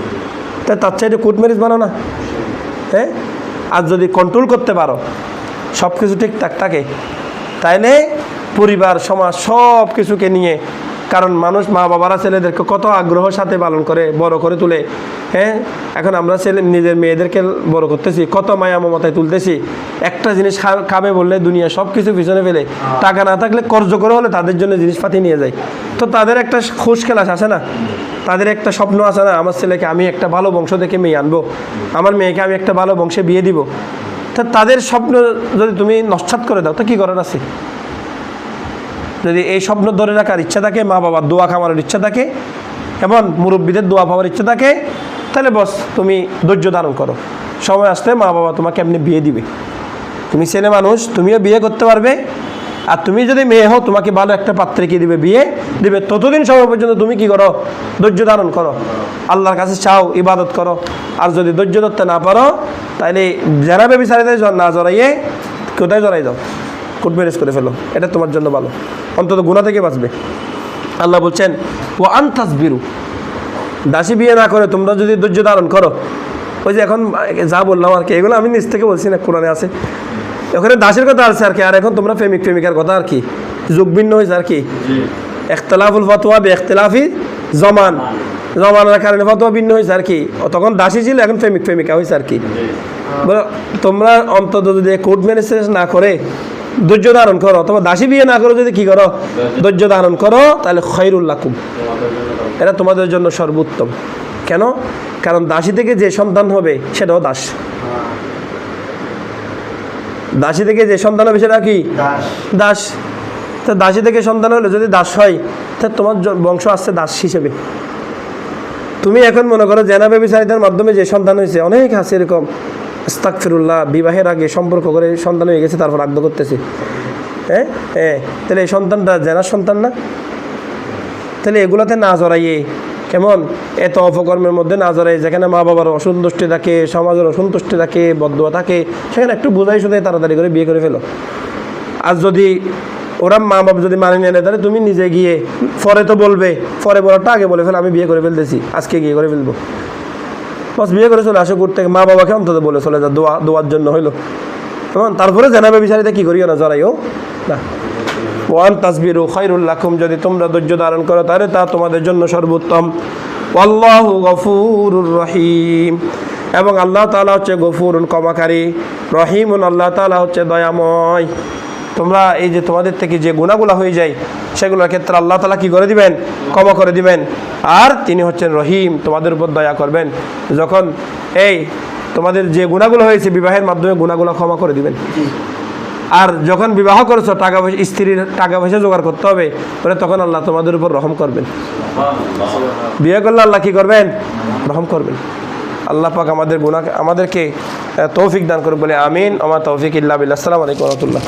তাই তার চাইতে কোর্ট ম্যারেজ বানো না। হ্যাঁ, আর যদি কন্ট্রোল করতে পারো, সব কিছু ঠিকঠাক থাকে, তাইলে পরিবার সমাজ সব কিছুকে নিয়ে, কারণ মানুষ মা বাবারা ছেলেদেরকে কত আগ্রহ সাথে পালন করে বড় করে তুলে। হ্যাঁ, এখন আমরা নিজের মেয়েদেরকে বড় করতেছি, কত মায়া মমতায় তুলতেছি। একটা জিনিস খাবে বললে দুনিয়া সব কিছু পিছনে ফেলে, টাকা না থাকলে কর্জ করে হলে তাদের জন্য জিনিসপাতি নিয়ে যায়। তো তাদের একটা খুশ খেলাস আছে না, তাদের একটা স্বপ্ন আছে না, আমার ছেলেকে আমি একটা ভালো বংশ থেকে মেয়ে আনবো, আমার মেয়েকে আমি একটা ভালো বংশে বিয়ে দিব। তা তাদের স্বপ্ন যদি তুমি নস্যাৎ করে দাও, তো কী করার আছে? যদি এই স্বপ্ন ধরে রাখার ইচ্ছা থাকে, মা বাবার দোয়া খাওয়ার ইচ্ছা থাকে এবং মুরব্বীদের দোয়া পাওয়ার ইচ্ছা থাকে, তাহলে বস তুমি ধৈর্য ধারণ করো, সময় আসতে মা বাবা তোমাকে এমনি বিয়ে দিবে। তুমি ছেলে মানুষ, তুমিও বিয়ে করতে পারবে, আর তুমি যদি মেয়ে হও তোমাকে ভালো একটা পাত্রে কি দিবে, বিয়ে দিবে। ততদিন সময় পর্যন্ত তুমি কি করো? ধৈর্য ধারণ করো, আল্লাহর কাছে চাও, ইবাদত করো। আর যদি ধৈর্য ধরতে না পারো, তাহলে যারা বেবিচারিতায় না জড়াইয়ে কোথায় জড়াই যাও, কোর্ট ম্যারেজ করে ফেলো, এটা তোমার জন্য ভালো, অন্তত গুনাহ থেকে বাঁচবে। আল্লাহ বলছেন ও আনতাসবিরু, দাসী বিয়ে না করে তোমরা যদি ধৈর্য ধারণ করো, ওই যে এখন যা বললাম আর কি, এগুলো আমি নিজ থেকে বলছি না, কোরআনে আছে। ওখানে দাসের কথা আছে আর কি, আর এখন তোমরা প্রেমিক প্রেমিকার কথা আর কি, যুগ ভিন্ন হয়েছে আর কি। ইখতিলাফুল ফতোয়া বে ইখতিলাফি জমানার কারণে ফতোয়া ভিন্ন হয়েছে আর কি। তখন দাসী ছিল, এখন প্রেমিক প্রেমিকা হয়েছে আর কি। তোমরা অন্তত যদি কোর্ট ম্যারেজ না করে ধৈর্য ধারণ করো, অথবা দাসী বিয়ে না করো, যদি কি করো? ধৈর্য ধারণ করো, তাহলে খৈরুল লাকুম, এটা তোমাদের জন্য সর্বোত্তম। কেন? কারণ দাসী থেকে যে সন্তান হবে সেটাও দাস, দাসী থেকে যে সন্তান হবে সেটা কি? দাস। তো দাসী থেকে সন্তান হলে যদি দাস হয়, তাহলে তোমার বংশ আসছে দাস হিসেবে। তুমি এখন মনে করো জেনা ব্যভিচারিতার মাধ্যমে যে সন্তান হয়েছে, অনেক আছে এরকম, আস্তাগফিরুল্লাহ, বিবাহের আগে সম্পর্ক করে সন্তান হয়ে গেছে, তারপর আগ্রহ করতেছে। হ্যাঁ হ্যাঁ, তাহলে এই সন্তানটা জেনার সন্তান না? তাহলে এগুলোতে না জড়াইয়ে, কেমন এত অপকর্মের মধ্যে না জড়াই, যেখানে মা বাবার অসন্তুষ্টি থাকে, সমাজের অসন্তুষ্টি থাকে, বদদুয়া থাকে, সেখানে একটু বোঝাই শুধু তাড়াতাড়ি করে বিয়ে করে ফেলো। আর যদি ওরা মা বাবা যদি মানে নিয়ে নেয়, তাহলে তুমি নিজে গিয়ে, পরে তো বলবে, পরে বলারটা আগে বলে ফেলো, আমি বিয়ে করে ফেলতেছি, আজকে গিয়ে করে ফেলবো, বাস বিয়ে করে চলে আসো ঘুরতে। মা বাবাকে অন্তত বলে চলে যা, দোয়ার জন্য হইলো। কেমন? তারপরে জানাবে বিচারিতে কি করিও না, জড়াইও না। ওয়ান তাসবিরু খায়রুল লাকুম, যদি তোমরা ধৈর্য ধারণ করো তাহলে তা তোমাদের জন্য সর্বোত্তম। আল্লাহু গফুরুর রহিম, এবং আল্লাহ তাআলা হচ্ছে গফুরুন ক্ষমাকারী, রহিমুন আল্লাহ তাআলা হচ্ছে দয়াময়। তোমরা এই যে তোমাদের থেকে যে গুনাহগুলো হয়ে যায়, সেগুলোর ক্ষেত্রে আল্লাহ তাআলা কি করে দিবেন? ক্ষমা করে দিবেন। আর তিনি হচ্ছেন রহিম, তোমাদের উপর দয়া করবেন। যখন এই তোমাদের যে গুনাহগুলো হয়েছে বিবাহের মাধ্যমে, গুনাহগুলো ক্ষমা করে দিবেন। আর যখন বিবাহ করেছো, টাকা পয়সা, স্ত্রীর টাকা পয়সা জোগাড় করতে হবে, বলে তখন আল্লাহ তোমাদের উপর রহম করবেন। বিয়ে করলে আল্লাহ কি করবেন? রহম করবেন। আল্লাহ পাক আমাদেরকে তৌফিক দান করুন বলে আমিন। আমার তৌফিক ইল্লা বিল্লাহ। আসসালামু আলাইকুম ওয়া রাহমাতুল্লাহ।